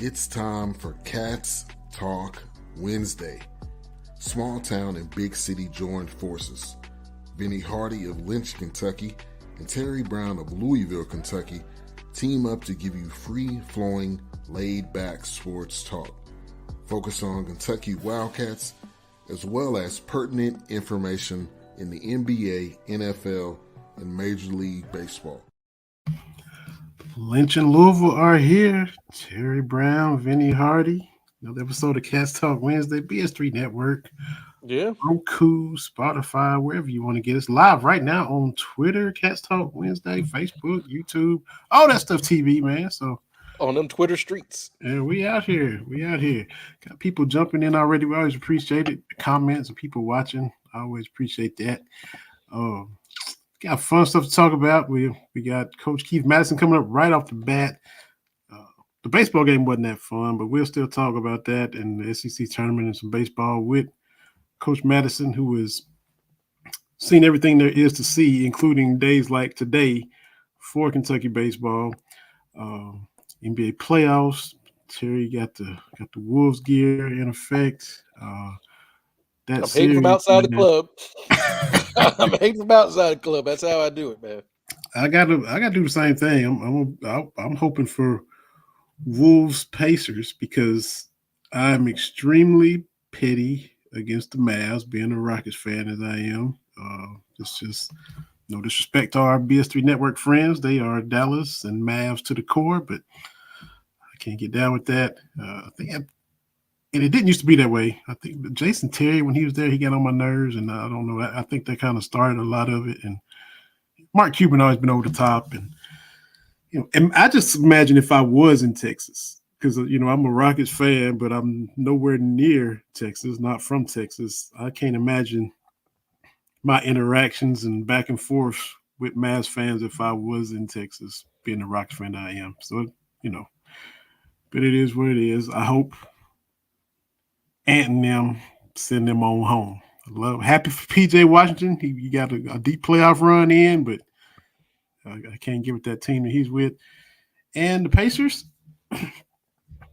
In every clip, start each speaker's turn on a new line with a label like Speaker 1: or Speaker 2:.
Speaker 1: It's time for Cats Talk Wednesday. Small town and big city joined forces. Vinny Hardy of Lynch, Kentucky, and Terry Brown of Louisville, Kentucky, team up to give you free-flowing, laid-back sports talk. Focus on Kentucky Wildcats, as well as pertinent information in the NBA, NFL, and Major League Baseball.
Speaker 2: Lynch and Louisville are here. Terry Brown, Vinny Hardy. Another episode of Cats Talk Wednesday, BS3 Network.
Speaker 3: Yeah.
Speaker 2: Roku, Spotify, wherever you want to get us. Live right now on Twitter, Cats Talk Wednesday, Facebook, YouTube, all that stuff TV, man. So
Speaker 3: on them Twitter streets.
Speaker 2: Yeah, we out here. Got people jumping in already. We always appreciate it. The comments and people watching. I always appreciate that. Got fun stuff to talk about. We got Coach Keith Madison coming up right off the bat. The baseball game wasn't that fun, but we'll still talk about that and the SEC tournament and some baseball with Coach Madison, who has seen everything there is to see, including days like today for Kentucky baseball. NBA playoffs. Terry got the Wolves gear in effect.
Speaker 3: I'm hating from outside the club. I'm hating from outside the club. That's how I do it, man.
Speaker 2: I gotta do the same thing. I'm hoping for Wolves Pacers because I'm extremely petty against the Mavs, being a Rockets fan as I am. It's just no disrespect to our BS3 Network friends. They are Dallas and Mavs to the core, but I can't get down with that. And it didn't used to be that way. I think Jason Terry, when he was there, he got on my nerves, and I don't know. I think that kind of started a lot of it. And Mark Cuban always been over the top, and and I just imagine if I was in Texas, because I'm a Rockets fan, but I'm nowhere near Texas, not from Texas. I can't imagine my interactions and back and forth with Mavs fans if I was in Texas, being the Rockets fan I am. So but it is what it is. I hope Ant and them send them on home. Happy for PJ Washington. He got a deep playoff run in, but I can't give it that team that he's with. And the Pacers,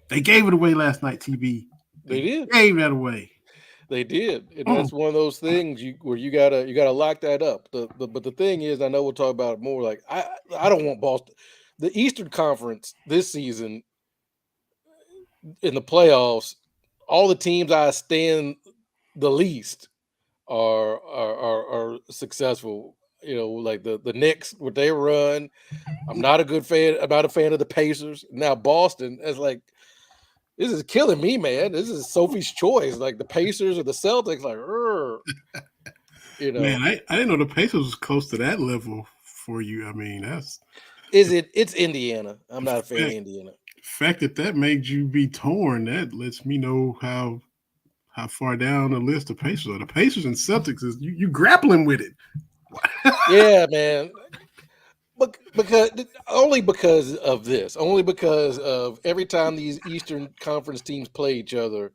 Speaker 2: they gave it away last night, TV.
Speaker 3: They did.
Speaker 2: Gave that away.
Speaker 3: They did. And that's one of those things where you gotta lock that up. But the thing is, I know we'll talk about it more. Like I don't want Boston. The Eastern Conference this season in the playoffs, all the teams I stand the least are successful. Like the Knicks, what they run. I'm not a fan of the Pacers. Now Boston is like, this is killing me, man. This is Sophie's choice. Like the Pacers or the Celtics, like,
Speaker 2: Man, I didn't know the Pacers was close to that level for you. I mean,
Speaker 3: it's Indiana. I'm not a fan of Indiana.
Speaker 2: The fact that made you be torn, that lets me know how far down the list the Pacers are. The Pacers and Celtics is you grappling with it.
Speaker 3: Yeah, man. But only because of this. Only because of every time these Eastern Conference teams play each other,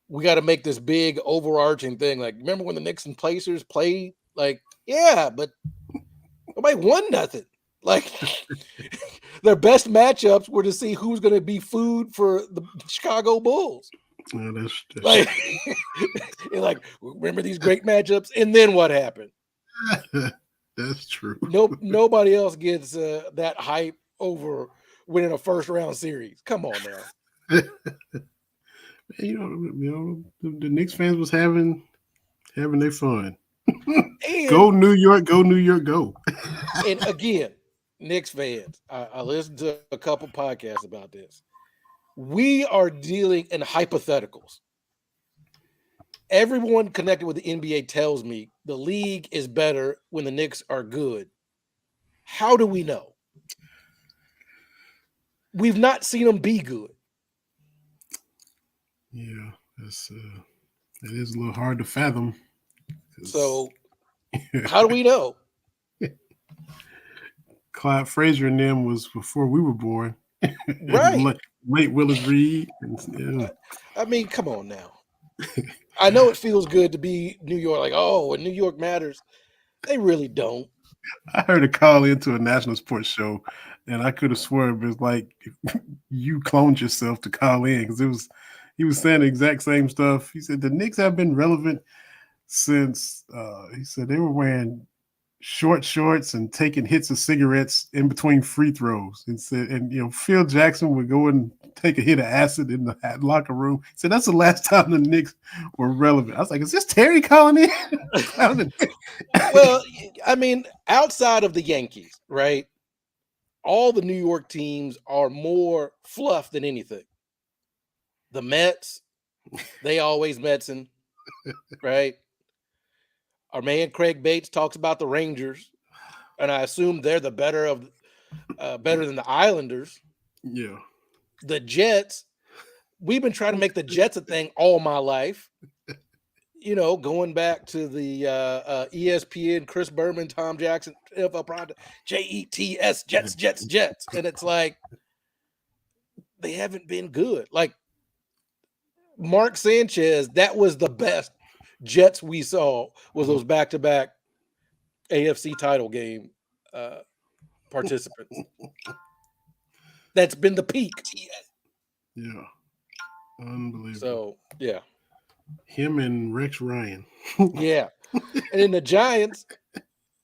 Speaker 3: we got to make this big overarching thing. Like, remember when the Knicks and Pacers played? Like, yeah, but nobody won nothing. Like, their best matchups were to see who's going to be food for the Chicago Bulls.
Speaker 2: Yeah, that's
Speaker 3: like, like, remember these great matchups? And then what happened?
Speaker 2: That's true.
Speaker 3: Nobody else gets that hype over winning a first round series. Come on now.
Speaker 2: The Knicks fans was having their fun. Go New York, go New York, go.
Speaker 3: And again, Knicks fans, I listened to a couple podcasts about this. We are dealing in hypotheticals. Everyone connected with the NBA tells me the league is better when the Knicks are good. How do we know? We've not seen them be good.
Speaker 2: Yeah, it is a little hard to fathom.
Speaker 3: So, how do we know?
Speaker 2: Clyde Frazier and them was before we were born.
Speaker 3: Right.
Speaker 2: Late Willis Reed.
Speaker 3: I mean, come on now. I know it feels good to be New York, like, oh, and New York matters. They really don't.
Speaker 2: I heard a call into a national sports show and I could have sworn it was like you cloned yourself to call in because he was saying the exact same stuff. He said the Knicks have been relevant since he said they were wearing short shorts and taking hits of cigarettes in between free throws. And said, and Phil Jackson would go and take a hit of acid in the locker room. So that's the last time the Knicks were relevant. I was like, is this Terry calling in?
Speaker 3: Well, I mean, outside of the Yankees, right? All the New York teams are more fluff than anything. The Mets, they always Metsin, right? Our man Craig Bates talks about the Rangers, and I assume they're the better than the Islanders.
Speaker 2: Yeah.
Speaker 3: The Jets, we've been trying to make the Jets a thing all my life. Going back to the ESPN, Chris Berman, Tom Jackson, NFL product, JETS, Jets. And it's like, they haven't been good. Like, Mark Sanchez, that was the best Jets we saw, was those back-to-back AFC title game participants. That's been the peak.
Speaker 2: Yeah. Unbelievable.
Speaker 3: So, yeah.
Speaker 2: Him and Rex Ryan.
Speaker 3: Yeah. And then the Giants,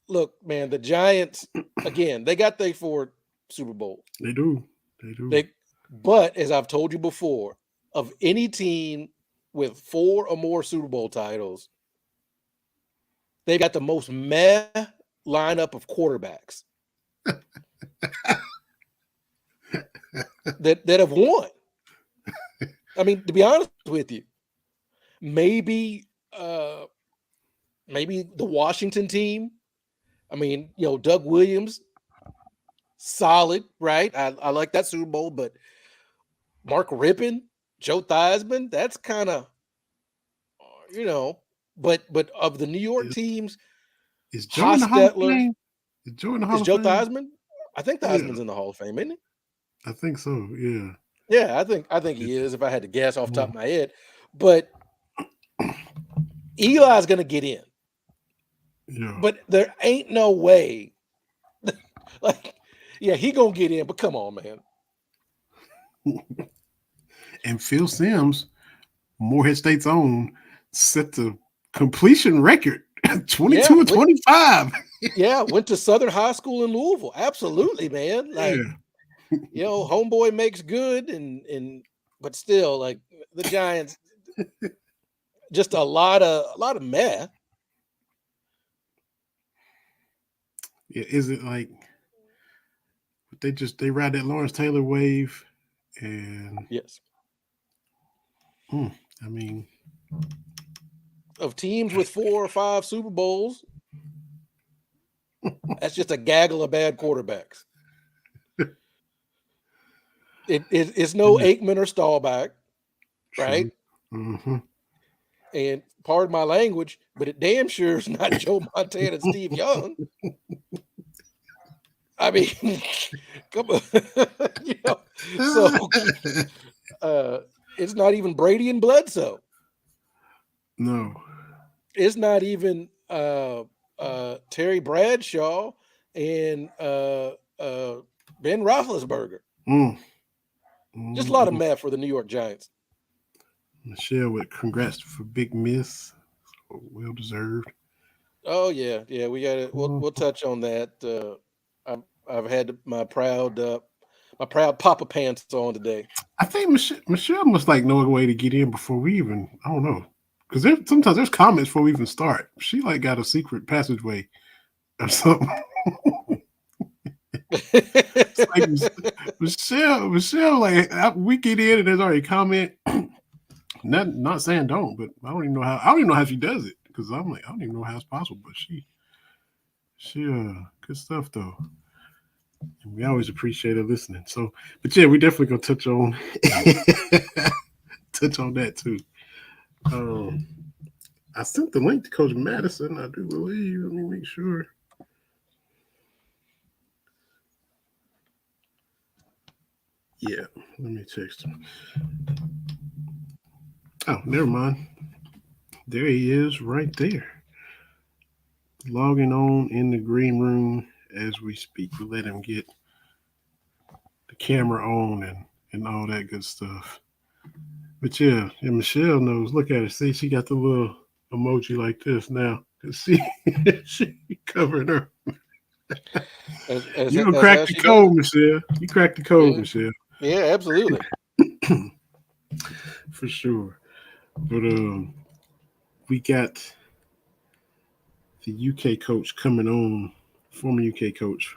Speaker 3: look, man, the Giants, again, they got their 4 Super Bowls.
Speaker 2: They do.
Speaker 3: But as I've told you before, of any team with 4 or more Super Bowl titles, they've got the most meh lineup of quarterbacks that have won. I mean, to be honest with you, maybe the Washington team. I mean, Doug Williams, solid, right? I like that Super Bowl, but Mark Rippon, Joe Theismann, that's kind of, but of the New York teams,
Speaker 2: is Joe in the Hall of Fame? Is Joe in the Hall of
Speaker 3: Joe
Speaker 2: Fame?
Speaker 3: Theismann? I think Theismann's in the Hall of Fame, isn't he?
Speaker 2: I think so, yeah.
Speaker 3: Yeah, I think he is, if I had to guess off the top of my head. But Eli's going to get in.
Speaker 2: Yeah.
Speaker 3: But there ain't no way. He going to get in, but come on, man.
Speaker 2: And Phil Simms, Morehead State's own, set the completion record, 22 and 25.
Speaker 3: Went to Southern High School in Louisville. Absolutely, man. Like, homeboy makes good, but still, like, the Giants, just a lot of meh.
Speaker 2: Yeah, is it like they ride that Lawrence Taylor wave? And
Speaker 3: yes,
Speaker 2: I mean,
Speaker 3: of teams with 4 or 5 Super Bowls, that's just a gaggle of bad quarterbacks. It's no Aikman or Staubach, right?
Speaker 2: Mm-hmm.
Speaker 3: And pardon my language, but it damn sure is not Joe Montana and Steve Young. I mean, come on. So it's not even Brady and Bledsoe.
Speaker 2: No.
Speaker 3: It's not even Terry Bradshaw and Ben Roethlisberger. Just a lot of math for the New York Giants.
Speaker 2: Michelle with congrats for Big Miss. Well deserved.
Speaker 3: Oh yeah. We got it. We'll touch on that. I've had my proud Papa pants on today.
Speaker 2: I think Michelle must know a way to get in before we even. I don't know, because sometimes there's comments before we even start. She got a secret passageway or something. Michelle, we get in and there's already a comment. Not saying don't, but I don't even know how she does it, because I'm like, I don't even know how it's possible. But she good stuff though. And we always appreciate her listening. So, but yeah, we definitely gonna touch on that too. I sent the link to Coach Madison, I do believe. Let me make sure. Yeah, let me text him. Oh, never mind. There he is right there. Logging on in the green room as we speak. We'll let him get camera on and all that good stuff. But yeah, and Michelle knows. Look at her. See, she got the little emoji like this now. She she covered her. You gonna crack the code, Michelle. You cracked the code, Michelle.
Speaker 3: Yeah, absolutely.
Speaker 2: For sure. But we got the UK coach coming on, former UK coach,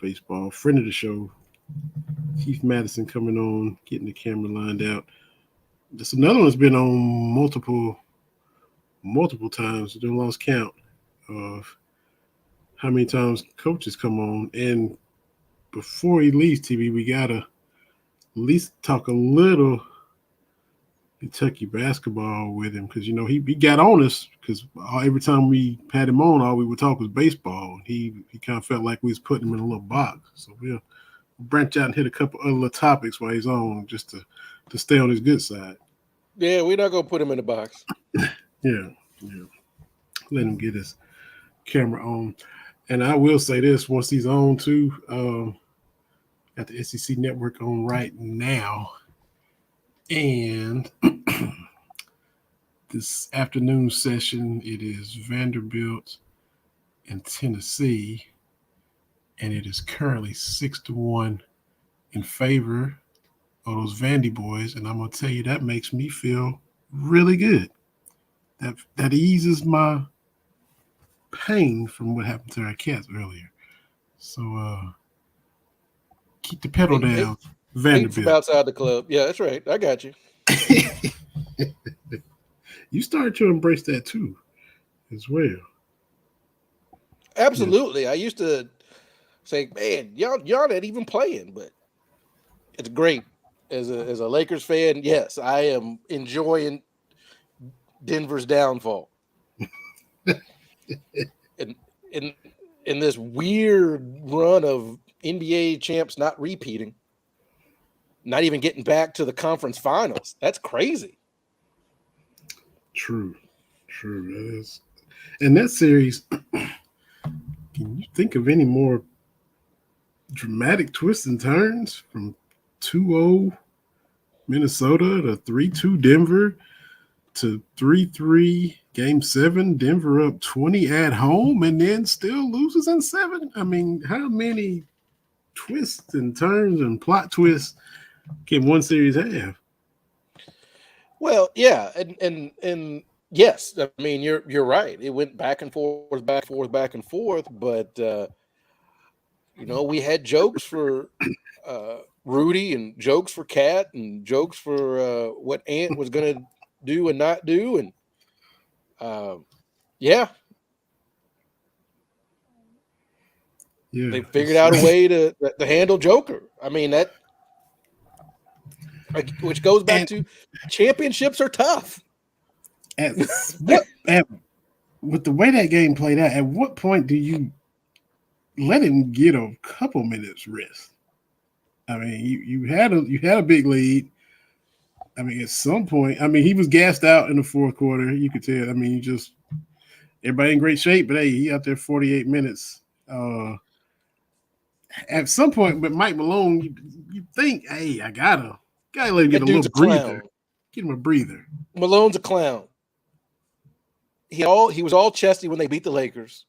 Speaker 2: baseball, friend of the show, Keith Madison coming on, getting the camera lined out. This another one's been on multiple times. Don't lost count of how many times coaches come on. And before he leaves TV, we gotta at least talk a little Kentucky basketball with him because he got on us because every time we had him on, all we would talk was baseball. He kind of felt like we was putting him in a little box. So we'll branch out and hit a couple other little topics while he's on, just to stay on his good side.
Speaker 3: Yeah, we're not gonna put him in the box.
Speaker 2: Yeah. Let him get his camera on. And I will say this: once he's on too, got the SEC network on right now. And this afternoon session, it is Vanderbilt and Tennessee, and it is currently 6-1 in favor of those Vandy boys. And I'm gonna tell you, that makes me feel really good. That eases my pain from what happened to our Cats earlier. So keep the pedal down. Vanderbilt.
Speaker 3: From outside the club. Yeah, that's right. I got you.
Speaker 2: You started to embrace that too, as well.
Speaker 3: Absolutely. Yeah. I used to say, man, y'all not even playing, but it's great. As a Lakers fan, yes, I am enjoying Denver's downfall. in this weird run of NBA champs not repeating. Not even getting back to the conference finals. That's crazy.
Speaker 2: True. That is. And that series, can you think of any more dramatic twists and turns from 2-0 Minnesota to 3-2 Denver to 3-3 Game 7, Denver up 20 at home and then still loses in 7? I mean, how many twists and turns and plot twists can one series have?
Speaker 3: Well, yeah, and yes, I mean you're right. It went back and forth, but we had jokes for Rudy and jokes for Cat and jokes for what Ant was going to do and not do, and they figured out a way to handle Joker. I mean that. Which goes back to championships are tough.
Speaker 2: With the way that game played out, at what point do you let him get a couple minutes rest? I mean, you had a big lead. I mean, at some point, I mean, he was gassed out in the fourth quarter. You could tell. I mean, everybody in great shape, but hey, he out there 48 minutes. At some point, but Mike Malone, you think, hey, I gotta let him get a little breather. Get him a breather.
Speaker 3: Malone's a clown. He was all chesty when they beat the Lakers,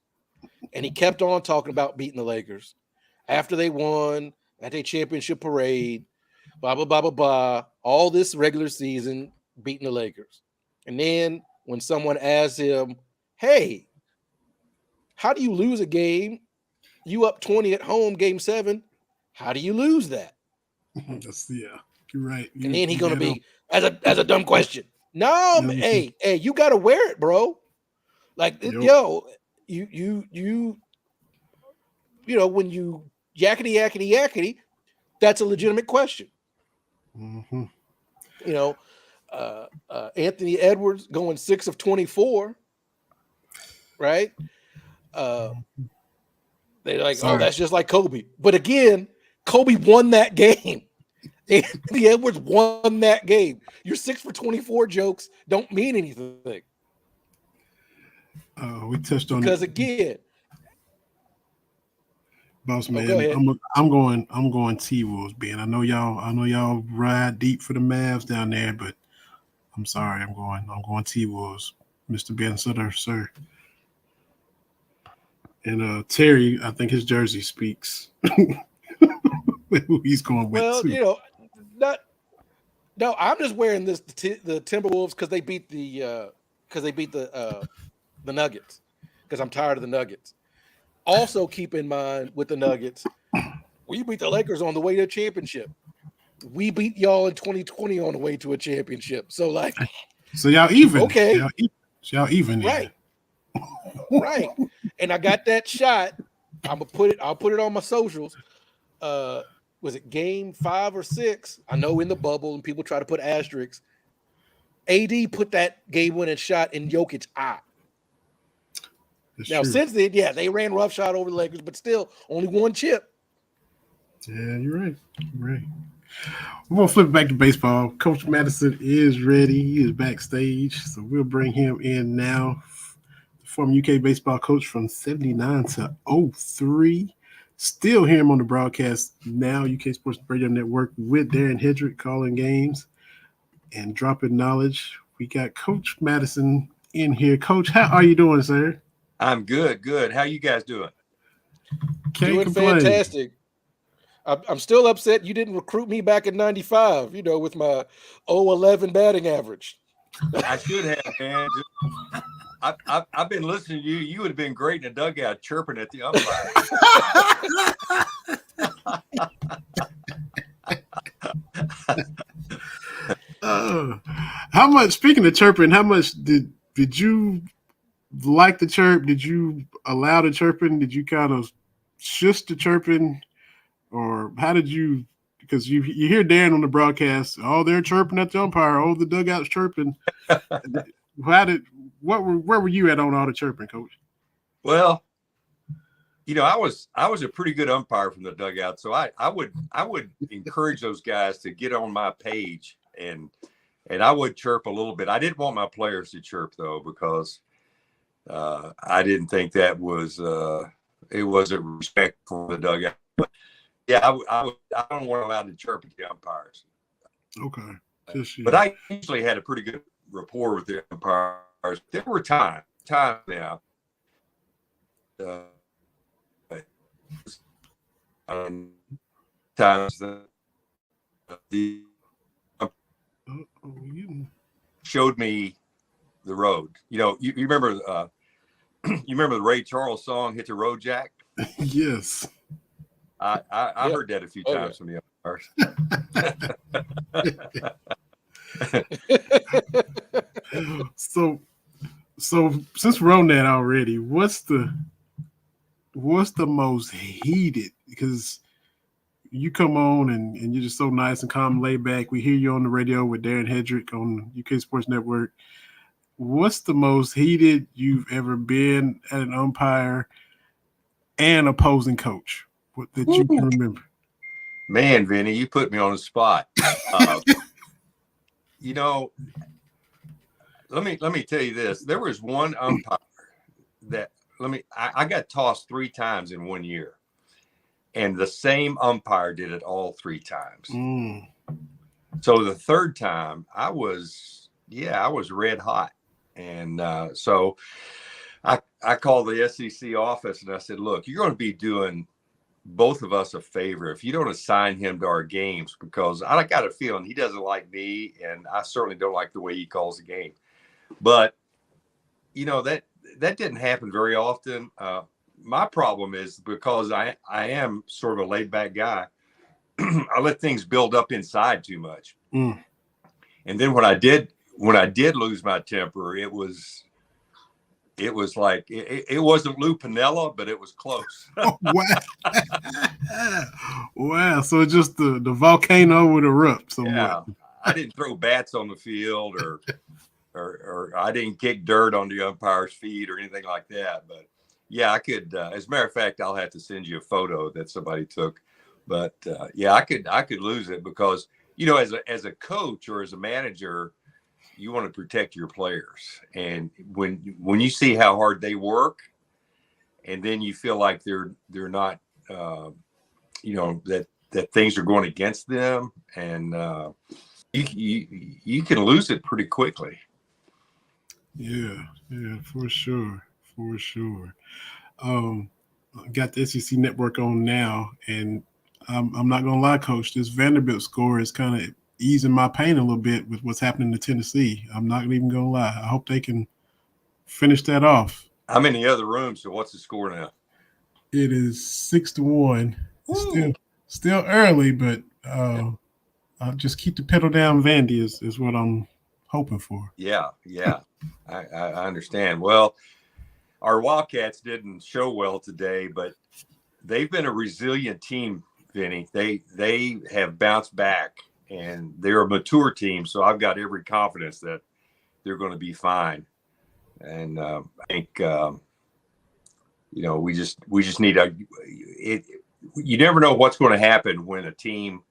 Speaker 3: and he kept on talking about beating the Lakers after they won at a championship parade. Blah blah blah blah blah. All this regular season beating the Lakers, and then when someone asks him, "Hey, how do you lose a game? You up 20 at home, Game 7. How do you lose that?"
Speaker 2: You're right.
Speaker 3: And then he's gonna be as a dumb question. No, hey, you gotta wear it, bro. Like, yo, you when you yakety, that's a legitimate question.
Speaker 2: Mm-hmm.
Speaker 3: Anthony Edwards going 6 of 24, right? They're like, oh, that's just like Kobe. But again, Kobe won that game. Anthony Edwards won that game. Your 6 for 24 jokes don't mean anything.
Speaker 2: We touched on
Speaker 3: because again,
Speaker 2: Boss
Speaker 3: Oh, go
Speaker 2: man,
Speaker 3: ahead.
Speaker 2: I'm going T-Wolves, Ben. I know y'all ride deep for the Mavs down there, but I'm sorry, I'm going T-Wolves. Mr. Ben Sutter, sir. And Terry, I think his jersey speaks who he's going with
Speaker 3: Well,
Speaker 2: too.
Speaker 3: not no. I'm just wearing the Timberwolves because they beat the Nuggets because I'm tired of the Nuggets. Also, keep in mind with the Nuggets, we beat the Lakers on the way to a championship. We beat y'all in 2020 on the way to a championship. So, like,
Speaker 2: So y'all even.
Speaker 3: okay,
Speaker 2: Y'all even
Speaker 3: right,
Speaker 2: then.
Speaker 3: right. And I got that shot. I'll put it on my socials. Was it game 5 or 6? I know in the bubble and people try to put asterisks. AD put that game winning shot in Jokic's eye.
Speaker 2: That's
Speaker 3: Now,
Speaker 2: true.
Speaker 3: since then, yeah, they ran roughshod over the Lakers, but still only one chip.
Speaker 2: Yeah, you're right. You're right. We're gonna flip it back to baseball. Coach Madison is ready. He is backstage, so we'll bring him in now. The former UK baseball coach from '79 to '03. Still hear him on the broadcast now. UK Sports Radio Network with Darren Hedrick calling games and dropping knowledge. We got Coach Madison in here. Coach, how are you doing, sir?
Speaker 4: I'm good. How you guys doing?
Speaker 2: Can't
Speaker 3: Doing
Speaker 2: complain.
Speaker 3: fantastic. I'm still upset you didn't recruit me back in '95, with my 0-11 batting average.
Speaker 4: I should have, man. I've been listening to you. You would have been great in a dugout chirping at the umpire.
Speaker 2: How much? Speaking of chirping, how much did you like the chirp? Did you allow the chirping? Did you kind of shush the chirping, or how did you? Because you hear Dan on the broadcast, oh, they're chirping at the umpire, oh, the dugout's chirping. Where were you at on all the chirping, Coach?
Speaker 4: Well, I was a pretty good umpire from the dugout, so I would encourage those guys to get on my page and I would chirp a little bit. I didn't want my players to chirp though, because I didn't think that was it wasn't respectful for the dugout. But yeah, I don't want allowed to chirp at the umpires.
Speaker 2: Okay,
Speaker 4: but I usually had a pretty good rapport with the umpires. There were times now. Times the showed me the road. You remember you remember the Ray Charles song "Hit the Road, Jack"?
Speaker 2: Yes.
Speaker 4: I heard that a few times from the umpires.
Speaker 2: So since we're on that already, what's the most heated? Because you come on and you're just so nice and calm and laid back. We hear you on the radio with Darren Hedrick on UK Sports Network. What's the most heated you've ever been at an umpire and opposing coach that you can remember?
Speaker 4: Man, Vinny, you put me on the spot. Let me tell you this. There was one umpire that I got tossed 3 times in 1 year. And the same umpire did it all 3 times. So the third time I was red hot. And so I called the SEC office and I said, look, you're going to be doing both of us a favor if you don't assign him to our games, because I got a feeling he doesn't like me and I certainly don't like the way he calls the game. But, that didn't happen very often. My problem is because I am sort of a laid back guy. I let things build up inside too much. And then when I did lose my temper, it was like, it wasn't Lou Piniella, but it was close.
Speaker 2: Oh, wow. Wow. So just the volcano would erupt somewhat.
Speaker 4: Yeah. I didn't throw bats on the field or I didn't kick dirt on the umpire's feet or anything like that. But yeah, I could, as a matter of fact, I'll have to send you a photo that somebody took. But yeah, I could lose it because, as a coach or as a manager, you want to protect your players. And when you see how hard they work, and then you feel like they're not that things are going against them, and you can lose it pretty quickly.
Speaker 2: Yeah, for sure. Got the SEC network on now, and I'm not gonna lie, Coach. This Vanderbilt score is kind of easing my pain a little bit with what's happening to Tennessee. I'm not even gonna lie. I hope they can finish that off.
Speaker 4: I'm in the other room, so what's the score now?
Speaker 2: It is 6-1. Still early, but I'll just keep the pedal down. Vandy is what I'm hoping for.
Speaker 4: Yeah, I understand. Well, our Wildcats didn't show well today, but they've been a resilient team, Vinny. They have bounced back, and they're a mature team. So I've got every confidence that they're going to be fine. And I think we just need you never know what's going to happen when a team.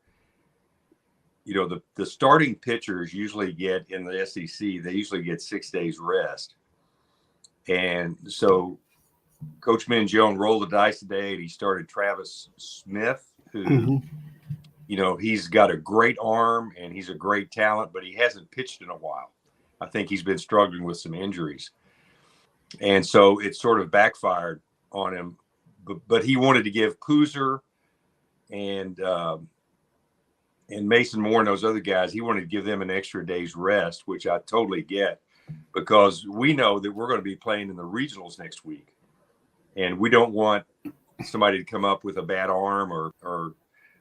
Speaker 4: The starting pitchers usually get in the SEC. They usually get 6 days rest. And so Coach Mangione rolled the dice today, and he started Travis Smith, who, he's got a great arm and he's a great talent, but he hasn't pitched in a while. I think he's been struggling with some injuries. And so it sort of backfired on him. But he wanted to give Kuzer and Mason Moore and those other guys, he wanted to give them an extra day's rest, which I totally get, because we know that we're going to be playing in the regionals next week. And we don't want somebody to come up with a bad arm or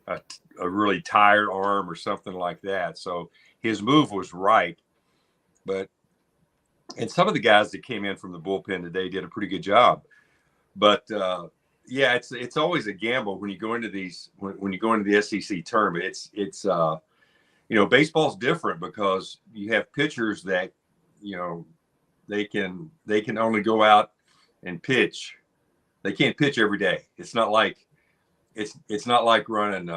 Speaker 4: a really tired arm or something like that. So his move was right. And some of the guys that came in from the bullpen today did a pretty good job. But it's always a gamble when you go into when you go into the SEC tournament. It's baseball's different because you have pitchers that they can only go out and pitch. They can't pitch every day. It's not like running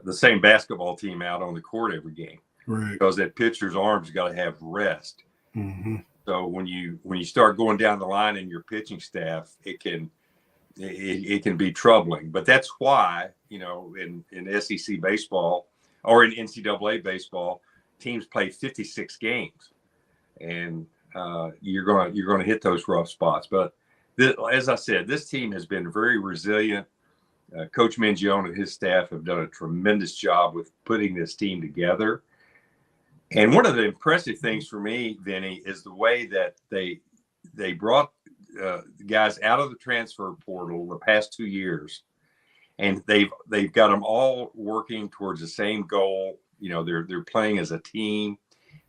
Speaker 4: the same basketball team out on the court every game,
Speaker 2: right?
Speaker 4: Because that pitcher's arm's got to have rest.
Speaker 2: Mm-hmm.
Speaker 4: So when you start going down the line in your pitching staff, it can be troubling. But that's why in SEC baseball or in NCAA baseball, teams play 56 games, and you're going to hit those rough spots. But as I said, this team has been very resilient. Coach Mangione and his staff have done a tremendous job with putting this team together. And one of the impressive things for me, Vinny, is the way that they brought guys out of the transfer portal the past 2 years, and they've got them all working towards the same goal. They're playing as a team.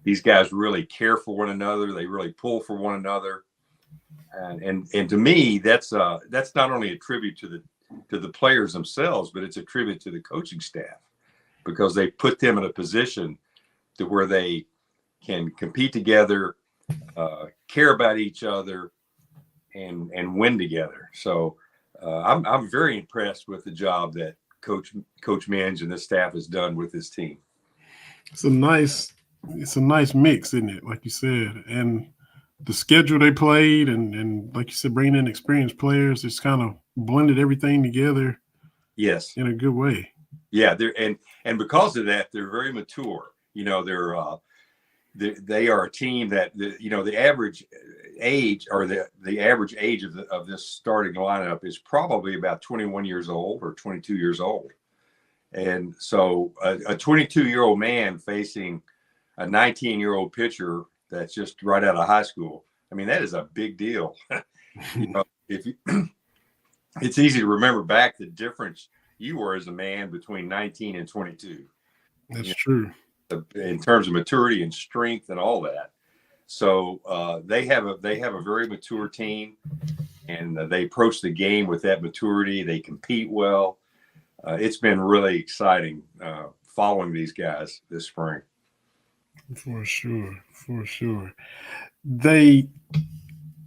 Speaker 4: These guys really care for one another. They really pull for one another, and to me, that's not only a tribute to the players themselves, but it's a tribute to the coaching staff, because they put them in a position to where they can compete together, care about each other, and win together. So I'm very impressed with the job that Coach Mange and the staff has done with this team.
Speaker 2: It's a nice mix, isn't it? Like you said, and the schedule they played, and like you said, bringing in experienced players, it's kind of blended everything together.
Speaker 4: Yes,
Speaker 2: in a good way.
Speaker 4: Yeah, and because of that, they're very mature. They are a team that the average age or the average age of this starting lineup is probably about 21 years old or 22 years old. And so a 22-year-old man facing a 19-year-old pitcher that's just right out of high school, I mean, that is a big deal. It's easy to remember back the difference you were as a man between 19 and 22.
Speaker 2: That's true.
Speaker 4: In terms of maturity and strength and all that. So they have a very mature team, and they approach the game with that maturity. They compete well. It's been really exciting following these guys this spring.
Speaker 2: For sure. They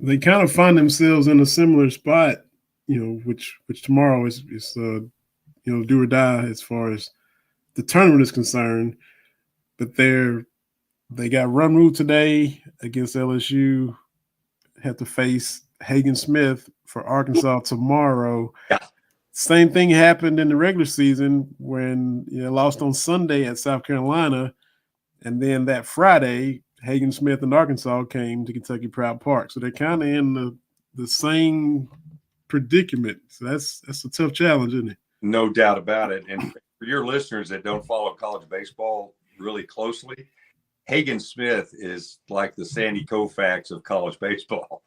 Speaker 2: kind of find themselves in a similar spot, which tomorrow is do or die as far as the tournament is concerned. But they got run rule today against LSU. Had to face Hagen Smith for Arkansas tomorrow.
Speaker 4: Yeah.
Speaker 2: Same thing happened in the regular season when lost on Sunday at South Carolina, and then that Friday, Hagen Smith and Arkansas came to Kentucky Proud Park. So they're kind of in the same predicament. So that's a tough challenge, isn't it?
Speaker 4: No doubt about it. And for your listeners that don't follow college baseball really closely, Hagen Smith is like the Sandy Koufax of college baseball.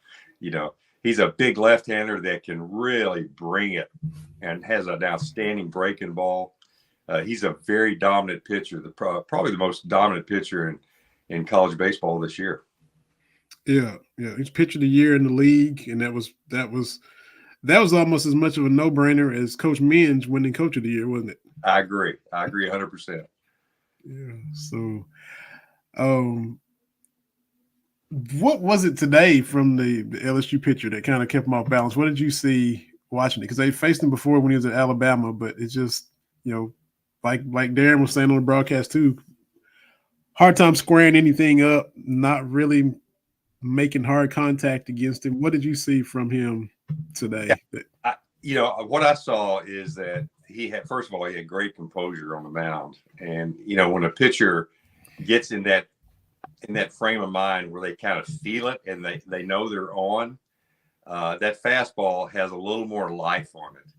Speaker 4: He's a big left-hander that can really bring it and has an outstanding breaking ball. He's a very dominant pitcher, probably the most dominant pitcher in college baseball this year.
Speaker 2: Yeah. He's pitcher of the year in the league, and that was almost as much of a no-brainer as Coach Minge winning Coach of the Year, wasn't it?
Speaker 4: I agree 100%.
Speaker 2: Yeah. So, what was it today from the LSU pitcher that kind of kept him off balance? What did you see watching it? Because they faced him before when he was at Alabama, but it's just, like Darren was saying on the broadcast too, hard time squaring anything up, not really making hard contact against him. What did you see from him today?
Speaker 4: Yeah. What I saw is that he had great composure on the mound. And, when a pitcher gets in that frame of mind where they kind of feel it and they know they're on, that fastball has a little more life on it.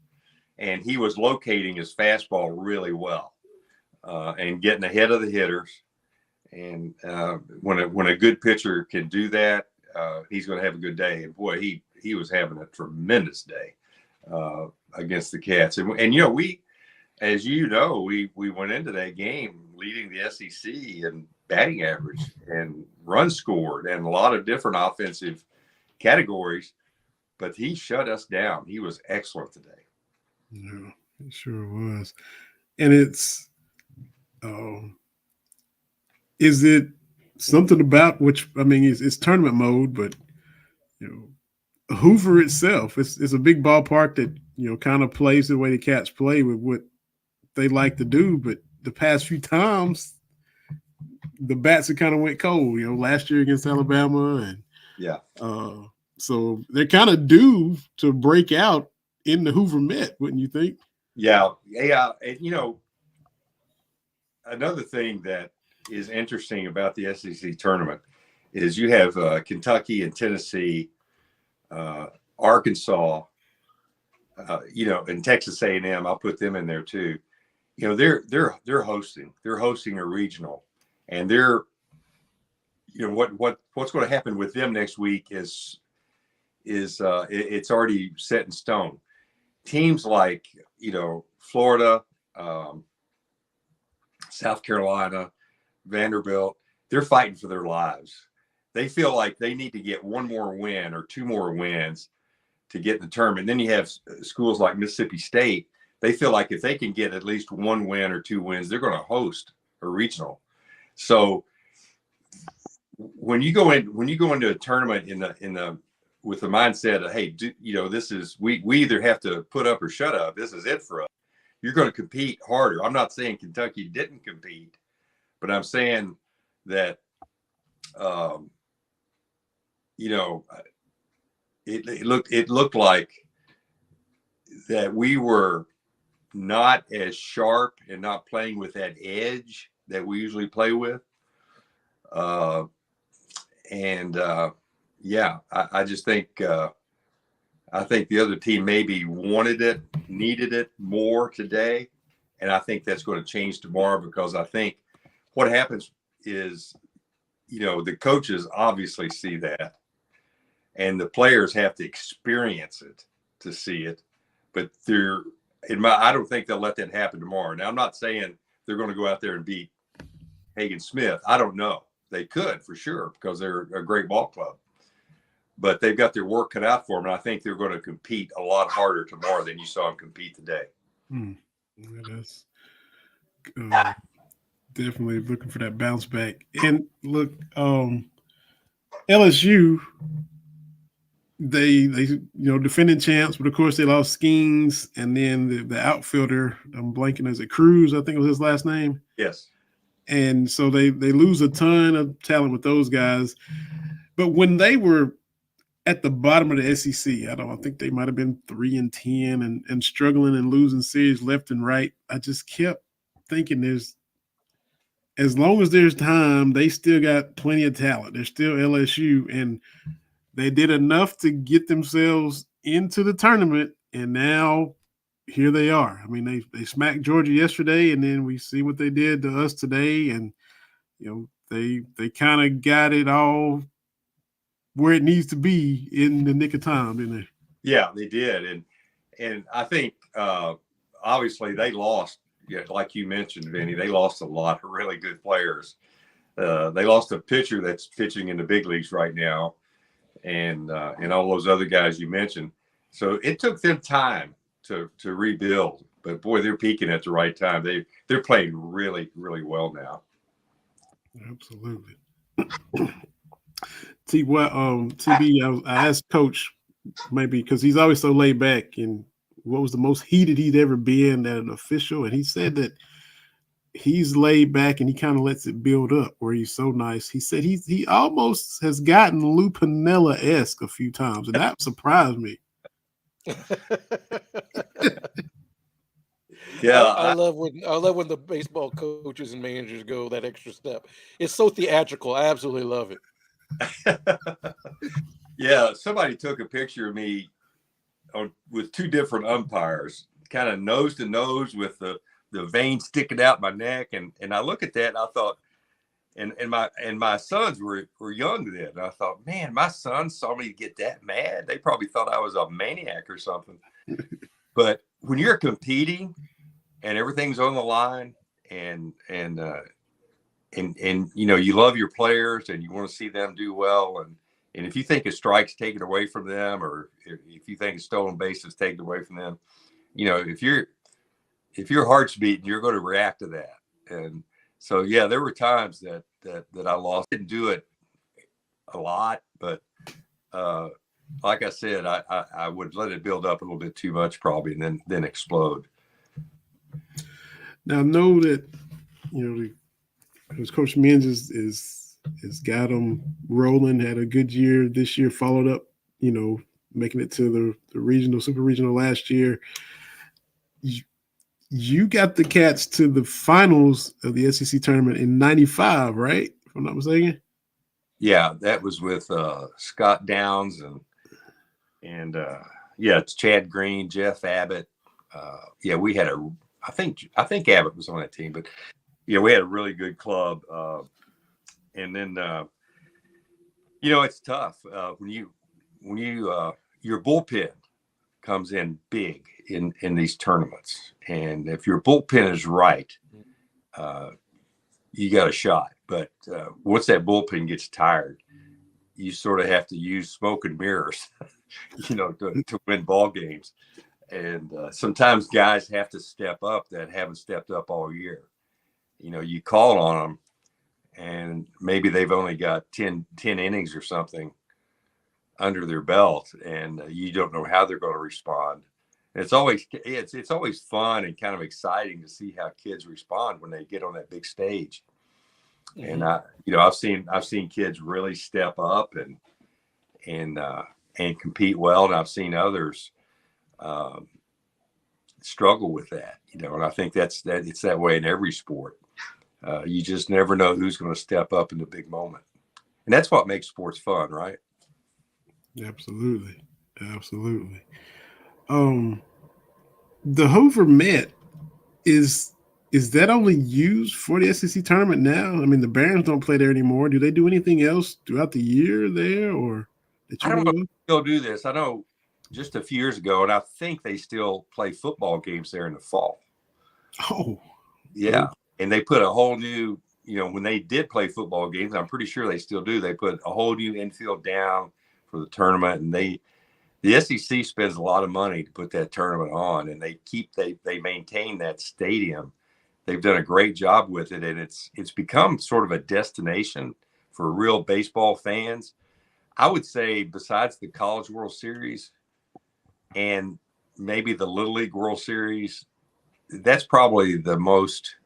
Speaker 4: And he was locating his fastball really well and getting ahead of the hitters. And when a good pitcher can do that, he's going to have a good day. And boy, he was having a tremendous day against the Cats. And we, as we went into that game leading the SEC in batting average and runs scored and a lot of different offensive categories, but he shut us down. He was excellent today.
Speaker 2: Yeah, it sure was. And it's is it something about it's tournament mode, but Hoover itself, it's a big ballpark that kind of plays the way the Cats play with what they like to do, but the past few times the bats have kind of went cold, last year against Alabama, and so they're kind of due to break out in the Hoover Met, wouldn't you think?
Speaker 4: Yeah. And another thing that is interesting about the SEC tournament is you have Kentucky and Tennessee, Arkansas, and Texas A&M. I'll put them in there too. They're hosting a regional, and they're what's going to happen with them next week is it's already set in stone. Teams like Florida, South Carolina, Vanderbilt, they're fighting for their lives. They feel like they need to get one more win or two more wins to get in the tournament. Then you have schools like Mississippi State. They feel like if they can get at least one win or two wins, they're going to host a regional. So when you go into a tournament with the mindset of, hey, this is we either have to put up or shut up. This is it for us. You're going to compete harder. I'm not saying Kentucky didn't compete, but I'm saying that it looked like that we were not as sharp and not playing with that edge that we usually play with. I just think I think the other team maybe needed it more today, and I think that's going to change tomorrow, because I think what happens is, the coaches obviously see that, and the players have to experience it to see it. But I don't think they'll let that happen tomorrow. Now, I'm not saying they're going to go out there and beat Hagen Smith. I don't know. They could for sure, because they're a great ball club. But they've got their work cut out for them, and I think they're going to compete a lot harder tomorrow than you saw them compete today.
Speaker 2: That's definitely looking for that bounce back. And look, LSU, they defending champs, but of course they lost Skeens, and then the outfielder, I'm blanking, is it Cruz? I think was his last name.
Speaker 4: Yes.
Speaker 2: And so they lose a ton of talent with those guys. But when they were at the bottom of the SEC. I think they might have been 3-10 and struggling and losing series left and right. I just kept thinking as long as there's time, they still got plenty of talent. They're still LSU, and they did enough to get themselves into the tournament, and now here they are. I mean, they smacked Georgia yesterday, and then we see what they did to us today, and they kind of got it all where it needs to be in the nick of time, didn't they?
Speaker 4: Yeah, they did, and I think obviously they lost. Yeah, like you mentioned, Vinny, they lost a lot of really good players. They lost a pitcher that's pitching in the big leagues right now, and all those other guys you mentioned. So it took them time to rebuild. But boy, they're peaking at the right time. They're playing really, really well now.
Speaker 2: Absolutely. TB, I asked Coach maybe because he's always so laid back, and what was the most heated he'd ever been at an official, and he said that he's laid back and he kind of lets it build up where he's so nice. He said he almost has gotten Lou Piniella-esque a few times, and that surprised me.
Speaker 3: Yeah, I love when the baseball coaches and managers go that extra step. It's so theatrical. I absolutely love it.
Speaker 4: Yeah, somebody took a picture of me with two different umpires, kind of nose to nose with the vein sticking out my neck, and I look at that and I thought, and my sons were young then. And I thought, man, my sons saw me get that mad. They probably thought I was a maniac or something. But when you're competing and everything's on the line, and you love your players and you want to see them do well, and if you think a strike's taken away from them, or if you think a stolen base is taken away from them, if your heart's beating, you're going to react to that. And so, yeah, there were times that I lost. Didn't do it a lot, but like I said, I would let it build up a little bit too much probably, and then explode.
Speaker 2: Now, I know that, because Coach Menz is got them rolling, had a good year this year, followed up, making it to the regional, super regional last year. You got the Cats to the finals of the SEC tournament in '95, right? If I'm not mistaken.
Speaker 4: Yeah, that was with Scott Downs and it's Chad Green, Jeff Abbott. We had I think Abbott was on that team, but yeah, we had a really good club. And then it's tough when your bullpen comes in big in these tournaments, and if your bullpen is right, you got a shot. But once that bullpen gets tired, you sort of have to use smoke and mirrors, to win ball games. And sometimes guys have to step up that haven't stepped up all year. You call on them, and maybe they've only got 10 innings or something under their belt, and you don't know how they're going to respond. And it's always fun and kind of exciting to see how kids respond when they get on that big stage. Mm-hmm. And I've seen kids really step up and compete well, and I've seen others struggle with that. And I think it's that way in every sport. You just never know who's going to step up in the big moment, and that's what makes sports fun, right?
Speaker 2: Absolutely. The Hoover Met is that only used for the SEC tournament now? I mean, the Barons don't play there anymore. Do they do anything else throughout the year there, or
Speaker 4: I don't know if they still do this. I know just a few years ago, and I think they still play football games there in the fall.
Speaker 2: Oh,
Speaker 4: yeah. And they put a whole new, when they did play football games, I'm pretty sure they still do. They put a whole new infield down for the tournament, and the SEC spends a lot of money to put that tournament on, and they maintain that stadium. They've done a great job with it, and it's become sort of a destination for real baseball fans. I would say besides the College World Series and maybe the Little League World Series, that's probably the most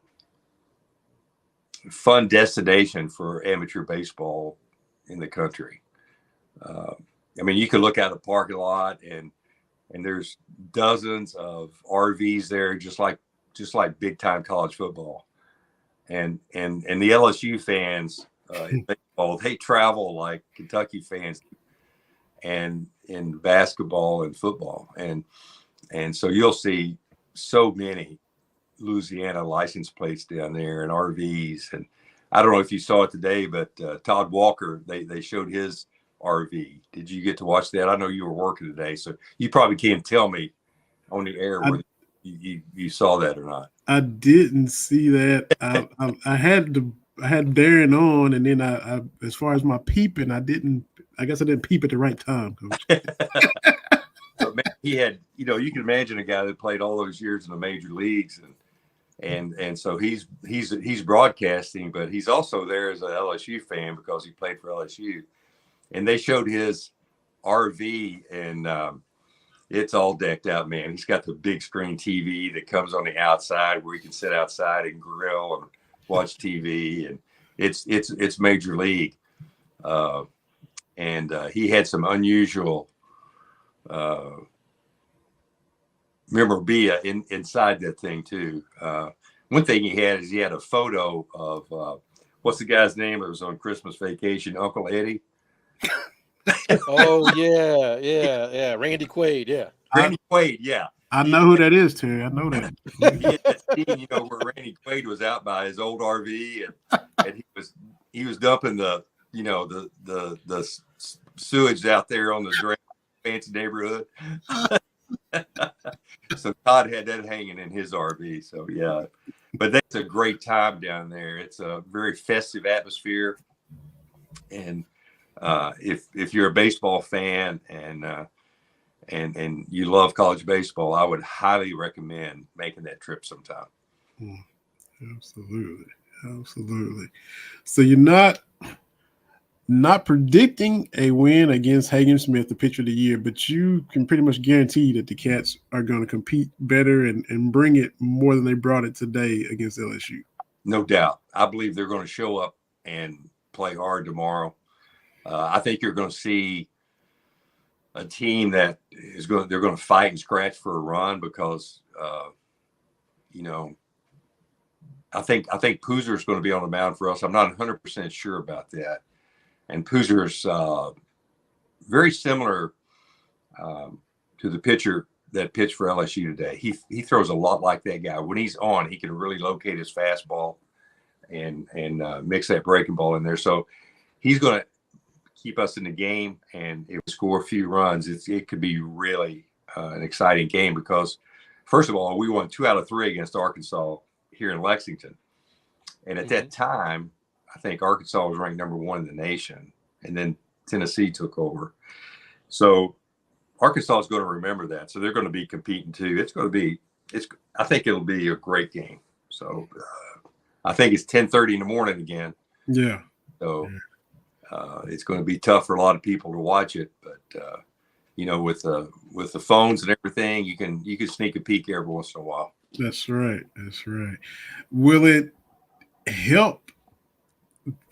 Speaker 4: fun destination for amateur baseball in the country. I mean, you could look out the parking lot and there's dozens of RVs there, just like big time college football. And the LSU fans in baseball, they travel like Kentucky fans and in basketball and football. And so you'll see so many Louisiana license plates down there and RVs. And I don't know if you saw it today, but Todd Walker, they showed his RV. Did you get to watch that? I know you were working today, so you probably can't tell me on the air whether you saw that or not.
Speaker 2: I didn't see that. I had Darren on, and then I as far as my peeping, I guess I didn't peep at the right time, Coach.
Speaker 4: But man, he had, you can imagine a guy that played all those years in the major leagues, and so he's broadcasting, but he's also there as an LSU fan because he played for LSU, and they showed his RV, and it's all decked out, man. He's got the big screen TV that comes on the outside where you can sit outside and grill and watch TV, and it's major league. And he had some unusual memorabilia inside that thing too. One thing he had a photo of what's the guy's name? It was on Christmas Vacation, Uncle Eddie.
Speaker 3: Oh yeah, Randy Quaid, yeah.
Speaker 4: Randy Quaid, yeah.
Speaker 2: I know who that is, Terry. I know that.
Speaker 4: He had that scene, where Randy Quaid was out by his old RV and he was dumping the sewage out there on the drain, fancy neighborhood. So Todd had that hanging in his RV. So yeah, but that's a great time down there. It's a very festive atmosphere, and if you're a baseball fan and you love college baseball, I would highly recommend making that trip sometime.
Speaker 2: Absolutely. So you're not predicting a win against Hagen Smith, the pitcher of the year, but you can pretty much guarantee that the Cats are going to compete better and bring it more than they brought it today against LSU.
Speaker 4: No doubt. I believe they're going to show up and play hard tomorrow. I think you're going to see a team that they're going to fight and scratch for a run because, I think Poozer is going to be on the mound for us. I'm not 100% sure about that. And Poozer's very similar to the pitcher that pitched for LSU today. He throws a lot like that guy. When he's on, he can really locate his fastball and mix that breaking ball in there. So he's going to keep us in the game, and if we score a few runs, it could be really an exciting game because, first of all, we won 2 out of 3 against Arkansas here in Lexington. And at that time, I think Arkansas was ranked number 1 in the nation, and then Tennessee took over. So Arkansas is going to remember that. So they're going to be competing too. I think it'll be a great game. So I think it's 10:30 in the morning again.
Speaker 2: Yeah.
Speaker 4: So it's going to be tough for a lot of people to watch it, but with the phones and everything, you can sneak a peek every once in a while.
Speaker 2: That's right. Will it help?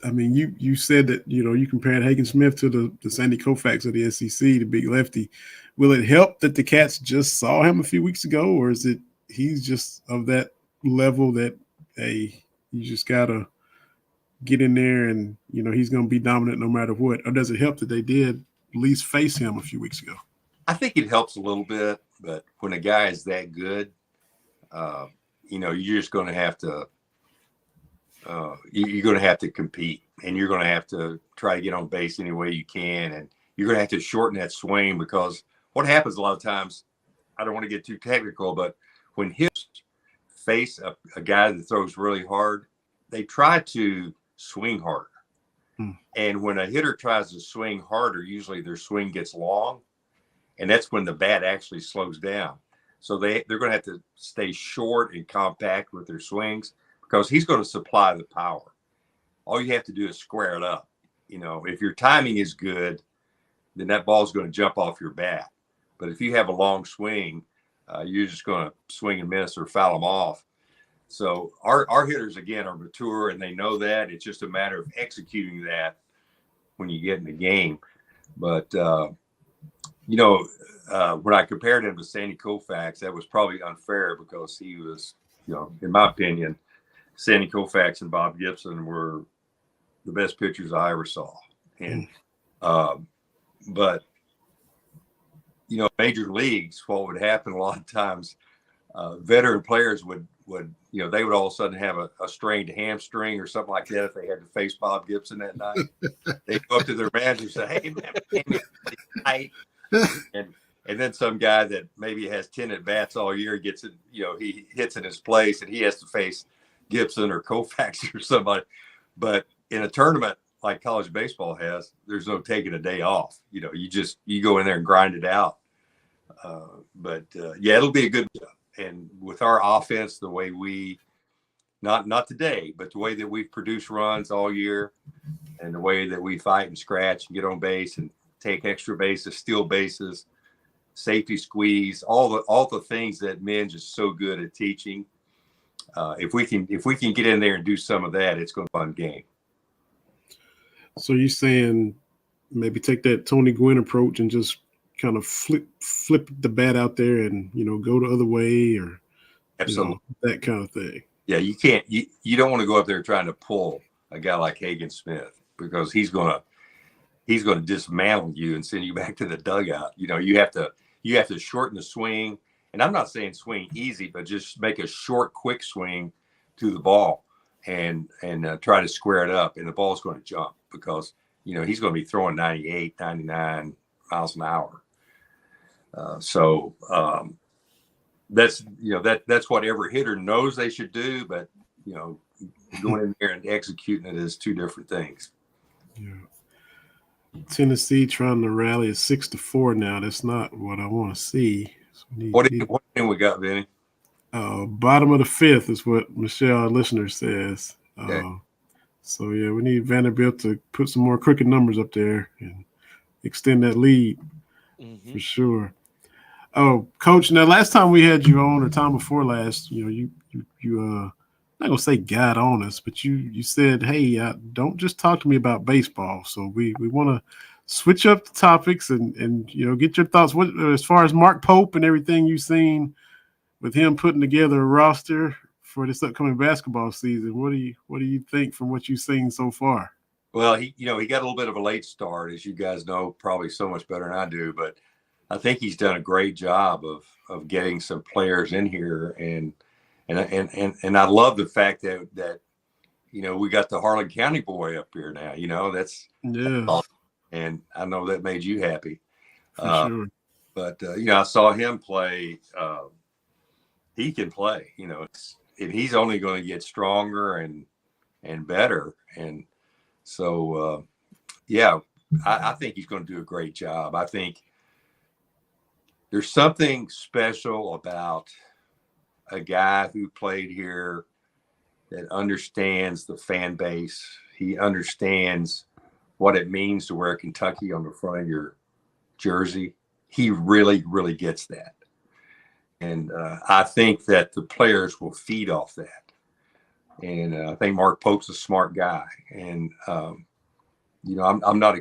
Speaker 2: I mean, you said that, you compared Hagen Smith to the Sandy Koufax of the SEC, the big lefty. Will it help that the Cats just saw him a few weeks ago, or is it he's just of that level that, hey, you just got to get in there and, he's going to be dominant no matter what? Or does it help that they did at least face him a few weeks ago?
Speaker 4: I think it helps a little bit, but when a guy is that good, you're just going to have to you're going to have to compete, and you're going to have to try to get on base any way you can, and you're going to have to shorten that swing, because what happens a lot of times, I don't want to get too technical, but when hitters face a guy that throws really hard, they try to swing harder. And when a hitter tries to swing harder, usually their swing gets long, and that's when the bat actually slows down. So they're going to have to stay short and compact with their swings, because he's going to supply the power. All you have to do is square it up. If your timing is good, then that ball is going to jump off your bat. But if you have a long swing, you're just going to swing and miss or foul them off. So our hitters, again, are mature, and they know that. It's just a matter of executing that when you get in the game. But You know, when I compared him to Sandy Koufax, that was probably unfair because he was, you know, in my opinion, Sandy Koufax and Bob Gibson were the best pitchers I ever saw. And, but, you know, major leagues, what would happen a lot of times, veteran players would, you know, they would all of a sudden have a strained hamstring or something like that if they had to face Bob Gibson that night. They go up to their manager and say, "Hey, man, came in tight." And then some guy that maybe has 10 at bats all year gets it, you know, he hits in his place and he has to face Gibson or Koufax or somebody. But in a tournament like college baseball has, there's no taking a day off. You know, you go in there and grind it out. Yeah, it'll be a good job. And with our offense, the way we, not today, but the way that we've produced runs all year and the way that we fight and scratch and get on base and take extra bases, steal bases, safety squeeze, all the things that Minge is so good at teaching. If we can get in there and do some of that, it's going to be a fun game.
Speaker 2: So you're saying maybe take that Tony Gwynn approach and just kind of flip the bat out there and, you know, go the other way or
Speaker 4: absolutely,
Speaker 2: you know, that kind of thing.
Speaker 4: Yeah, you can't. You don't want to go up there trying to pull a guy like Hagen Smith because he's gonna dismantle you and send you back to the dugout. You know, you have to shorten the swing. And I'm not saying swing easy, but just make a short, quick swing to the ball and try to square it up. And the ball's going to jump because, you know, he's going to be throwing 98, 99 miles an hour. That's, you know, that's what every hitter knows they should do. But, you know, going in there and executing it is two different things.
Speaker 2: Yeah. Tennessee trying to rally at 6-4 now. That's not what I want to see. So
Speaker 4: What thing we got, Vinny?
Speaker 2: Bottom of the fifth is what Michelle, our listener, says.
Speaker 4: Okay.
Speaker 2: So, yeah, we need Vanderbilt to put some more crooked numbers up there and extend that lead for sure. Oh, Coach, now last time we had you on, or time before last, you know, you I'm not gonna say got on us, but you said, hey, don't just talk to me about baseball. So we want to switch up the topics and you know, get your thoughts. What as far as Mark Pope and everything you've seen with him putting together a roster for this upcoming basketball season, what do you think from what you've seen so far?
Speaker 4: Well, he got a little bit of a late start, as you guys know, probably so much better than I do, but I think he's done a great job of getting some players in here, and I love the fact that you know, we got the Harlan County boy up here now. You know, that's awesome. And I know that made you happy.
Speaker 2: For sure.
Speaker 4: But you know, I saw him play. He can play. You know, and he's only going to get stronger and better. And so, yeah, I think he's going to do a great job. I think there's something special about a guy who played here that understands the fan base. He understands what it means to wear Kentucky on the front of your jersey. He really, really gets that. And I think that the players will feed off that. And I think Mark Pope's a smart guy. And, you know, I'm not,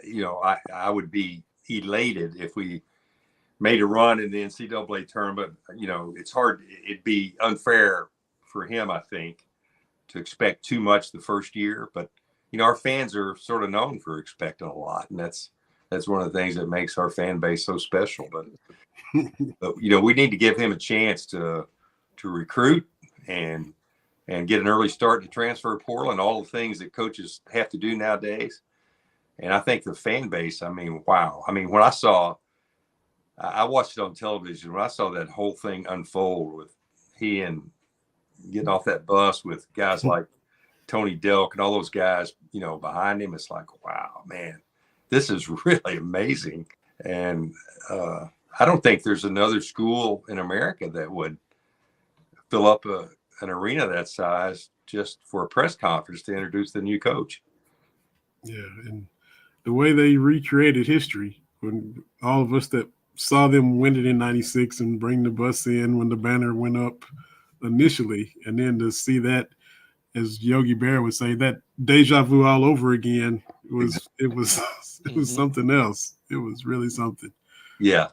Speaker 4: you know, I would be elated if we made a run in the NCAA tournament. You know, it's hard. It'd be unfair for him, I think, to expect too much the first year. But, you know, our fans are sort of known for expecting a lot. And that's one of the things that makes our fan base so special. But you know, we need to give him a chance to recruit and get an early start in the transfer portal and all the things that coaches have to do nowadays. And I think the fan base, I mean, wow. I mean, when I watched it on television, when I saw that whole thing unfold with he and getting off that bus with guys like Tony Delk and all those guys, you know, behind him, it's like, wow, man, this is really amazing. And I don't think there's another school in America that would fill up an arena that size just for a press conference to introduce the new coach.
Speaker 2: Yeah, and the way they recreated history, when all of us that saw them win it in '96 and bring the bus in when the banner went up initially, and then to see that, as Yogi Berra would say, that deja vu all over again, it was something else. It was really something.
Speaker 4: Yeah.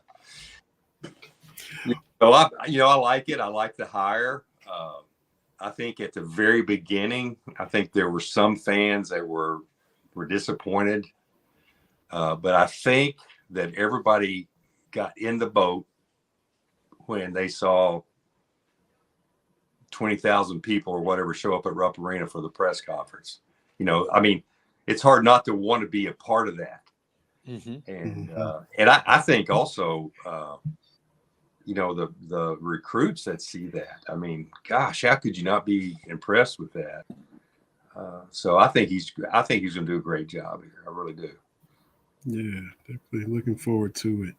Speaker 4: So I like it. I like the hire. I think at the very beginning, I think there were some fans that were disappointed. But I think that everybody got in the boat when they saw 20,000 people or whatever show up at Rupp Arena for the press conference. I mean, it's hard not to want to be a part of that. Mm-hmm. And I think also, the recruits that see that, I mean, gosh, how could you not be impressed with that? So I think he's going to do a great job here. I really do.
Speaker 2: Yeah, definitely looking forward to it.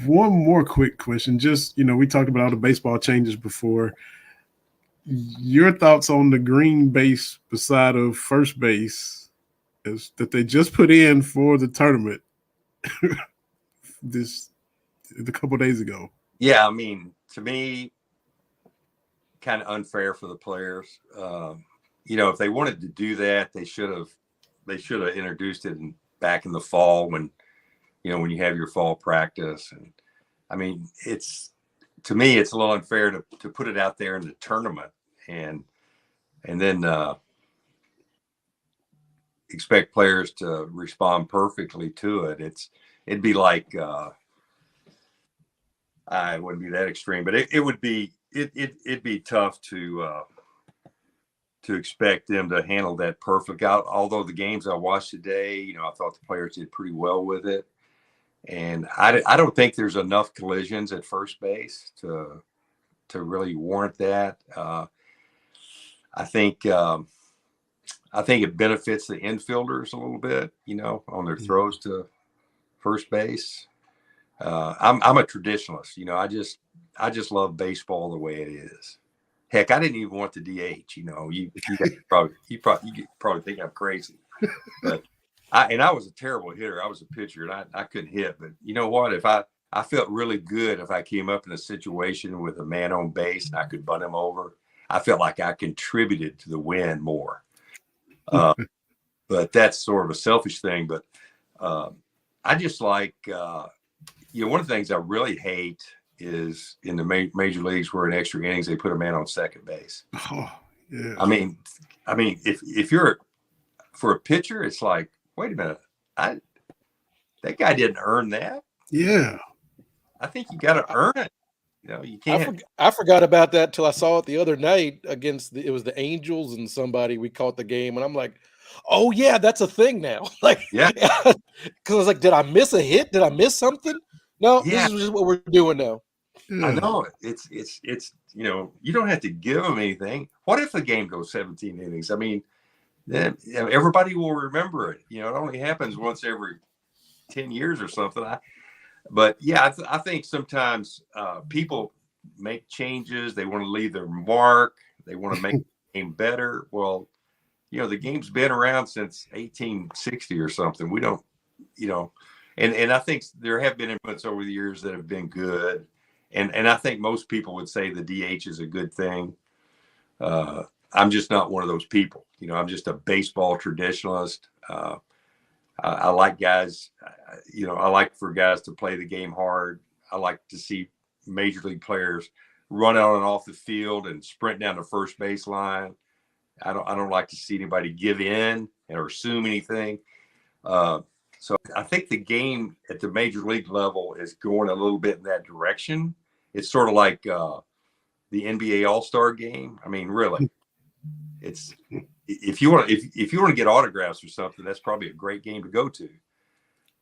Speaker 2: One more quick question. Just, we talked about all the baseball changes before. Your thoughts on the green base beside of first base is that they just put in for the tournament a couple days ago.
Speaker 4: Yeah, I mean, to me, kind of unfair for the players. If they wanted to do that, they should have introduced it back in the fall when you have your fall practice. And I mean, to me, it's a little unfair to put it out there in the tournament and then expect players to respond perfectly to it. It'd be like, it wouldn't be that extreme, but it'd be tough to expect them to handle that perfect. Although the games I watched today, I thought the players did pretty well with it. And I don't think there's enough collisions at first base to really warrant that. I think it benefits the infielders a little bit, on their throws to first base. I'm a traditionalist, I just love baseball the way it is. Heck, I didn't even want the DH. You probably think I'm crazy, but I was a terrible hitter. I was a pitcher, and I couldn't hit. But you know what? If I felt really good if I came up in a situation with a man on base and I could bunt him over. I felt like I contributed to the win more. But that's sort of a selfish thing. But I just like, one of the things I really hate is in the major leagues where in extra innings they put a man on second base.
Speaker 2: Oh, yeah.
Speaker 4: I mean, if you're for a pitcher, it's like, wait a minute, that guy didn't earn that.
Speaker 2: Yeah,
Speaker 4: I think you got to earn it. You can't.
Speaker 3: I forgot about that till I saw it the other night it was the Angels and somebody. We caught the game, and I'm like, oh yeah, that's a thing now. Like,
Speaker 4: Yeah,
Speaker 3: because I was like, did I miss a hit? Did I miss something? No,
Speaker 4: yeah.
Speaker 3: This is just what we're doing now.
Speaker 2: Yeah.
Speaker 4: I know it's you don't have to give them anything. What if the game goes 17 innings? I mean, then everybody will remember it. It only happens once every 10 years or something. But yeah, I think sometimes people make changes. They want to leave their mark. They want to make the game better. Well, the game's been around since 1860 or something. We don't, and I think there have been inputs over the years that have been good. And I think most people would say the DH is a good thing. I'm just not one of those people. I'm just a baseball traditionalist. I like guys, I like for guys to play the game hard. I like to see major league players run out and off the field and sprint down the first baseline. I don't like to see anybody give in or assume anything. So I think the game at the major league level is going a little bit in that direction. It's sort of like the NBA All-Star game. I mean, really, it's if you want to get autographs or something, that's probably a great game to go to.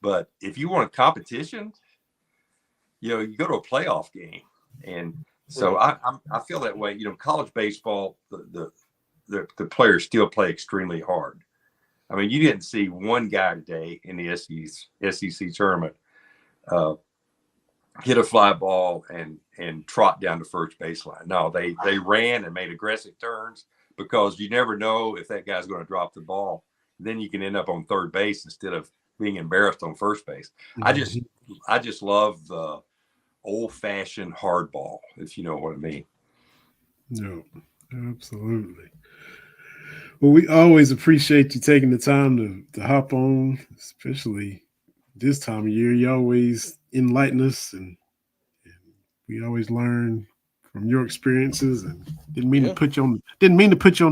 Speaker 4: But if you want a competition, you go to a playoff game. And so I feel that way. College baseball, the players still play extremely hard. I mean, you didn't see one guy today in the SEC tournament hit a fly ball and trot down the first baseline. No, they ran and made aggressive turns because you never know if that guy's going to drop the ball. Then you can end up on third base instead of being embarrassed on first base. Mm-hmm. I just love the old-fashioned hardball, if you know what I mean.
Speaker 2: No, absolutely. Well, we always appreciate you taking the time to hop on, especially this time of year, you always enlighten us, and we always learn from your experiences. And didn't mean to put you on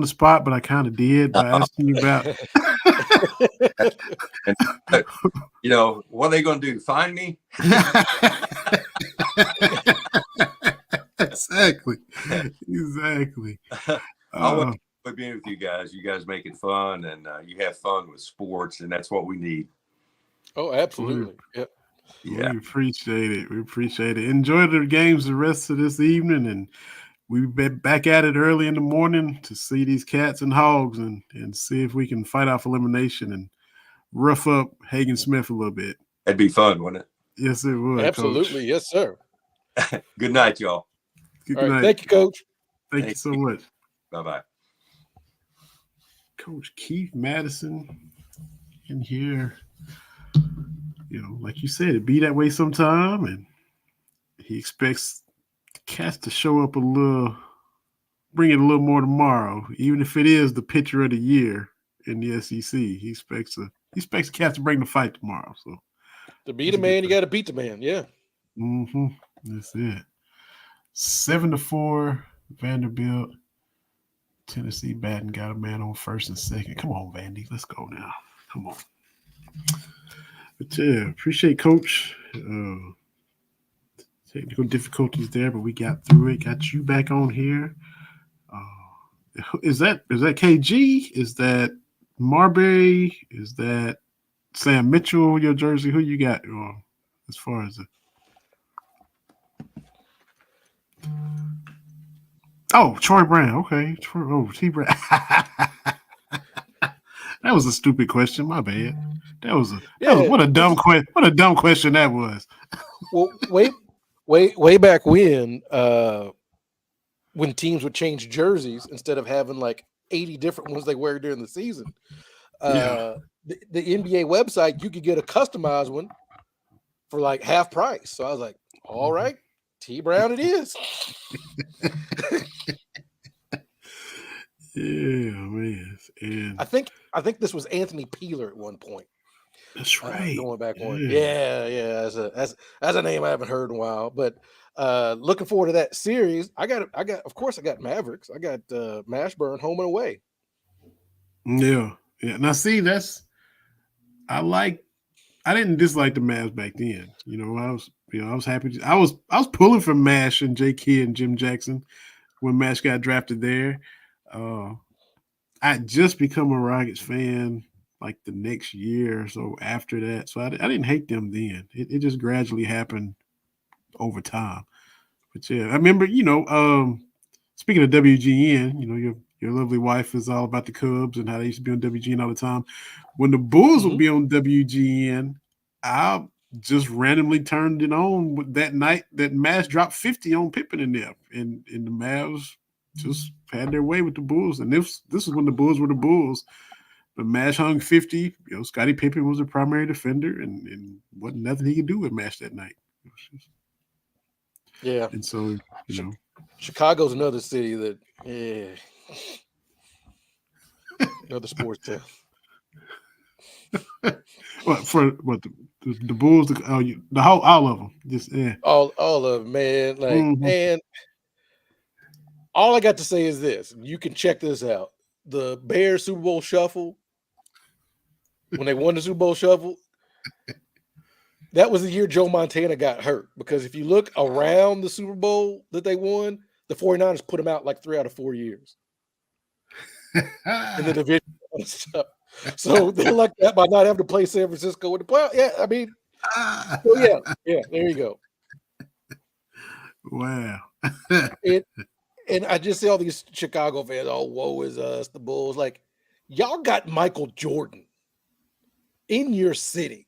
Speaker 2: the spot, but I kind of did by asking you about.
Speaker 4: And, what are they going to do? Find me?
Speaker 2: Exactly.
Speaker 4: I want to be with you guys. You guys make it fun, and you have fun with sports, and that's what we need.
Speaker 3: Oh, absolutely. Yeah.
Speaker 2: We appreciate it. Enjoy the games the rest of this evening, and we'll be back at it early in the morning to see these cats and hogs and see if we can fight off elimination and rough up Hagen Smith a little bit.
Speaker 4: That'd be fun, wouldn't it?
Speaker 2: Yes, it would.
Speaker 3: Absolutely.
Speaker 2: Coach.
Speaker 3: Yes, sir.
Speaker 4: Good night, y'all.
Speaker 2: Good
Speaker 3: All right.
Speaker 2: night.
Speaker 3: Thank you, Coach.
Speaker 2: Thank you so much.
Speaker 4: Bye-bye.
Speaker 2: Coach Keith Madison in here. Like you said, it be that way sometime, and he expects the Cats to show up bring it a little more tomorrow, even if it is the pitcher of the year in the SEC. He expects the Cats to bring the fight tomorrow. So
Speaker 3: to beat a man, you got to beat the man. Yeah.
Speaker 2: Mm-hmm. That's it. 7-4, Vanderbilt. Tennessee batting got a man on first and second. Come on, Vandy. Let's go now. Come on. But yeah, appreciate Coach. Technical difficulties there, but we got through it. Got you back on here. Is that KG? Is that Marbury? Is that Sam Mitchell? Your jersey? Who you got as far as Troy Brown. Okay, T. Brown. That was a stupid question. My bad. What a dumb question. What a dumb question that was.
Speaker 3: Well, way back when teams would change jerseys instead of having like 80 different ones they wear during the season. The NBA website, you could get a customized one for like half price. So I was like, all right, T. Brown it is.
Speaker 2: Yeah, man. And
Speaker 3: I think this was Anthony Peeler at one point.
Speaker 2: That's right.
Speaker 3: Going back on. Yeah. That's a name I haven't heard in a while. But looking forward to that series. I got of course I got Mavericks. I got Mashburn home and away.
Speaker 2: Yeah. Now see, I didn't dislike the Mavs back then. I was happy. I was pulling for Mash and J. Kidd and Jim Jackson when Mash got drafted there. I just become a Rockets fan like the next year or so after that. So I didn't hate them then. It just gradually happened over time. But yeah, I remember, speaking of WGN, your lovely wife is all about the Cubs and how they used to be on WGN all the time. When the Bulls would be on WGN, I just randomly turned it on that night that Mash dropped 50 on Pippen in there. And the Mavs just had their way with the Bulls. And this is when the Bulls were the Bulls. But Mash hung 50. Scottie Pippen was the primary defender, and wasn't nothing he could do with Mash that night.
Speaker 3: Yeah.
Speaker 2: And so,
Speaker 3: Chicago's another city that, another sports town.
Speaker 2: The Bulls, all of them, just
Speaker 3: all of them, man. Like, and all I got to say is this: you can check this out. The Bears Super Bowl Shuffle, when they won the Super Bowl Shuffle, that was the year Joe Montana got hurt. Because if you look around the Super Bowl that they won, the 49ers put them out like 3 out of 4 years in the division and stuff. So they're like that by not having to play San Francisco in the playoffs. Yeah, I mean, there you go.
Speaker 2: Wow.
Speaker 3: And I just see all these Chicago fans, woe is us, the Bulls. Like, y'all got Michael Jordan in your city.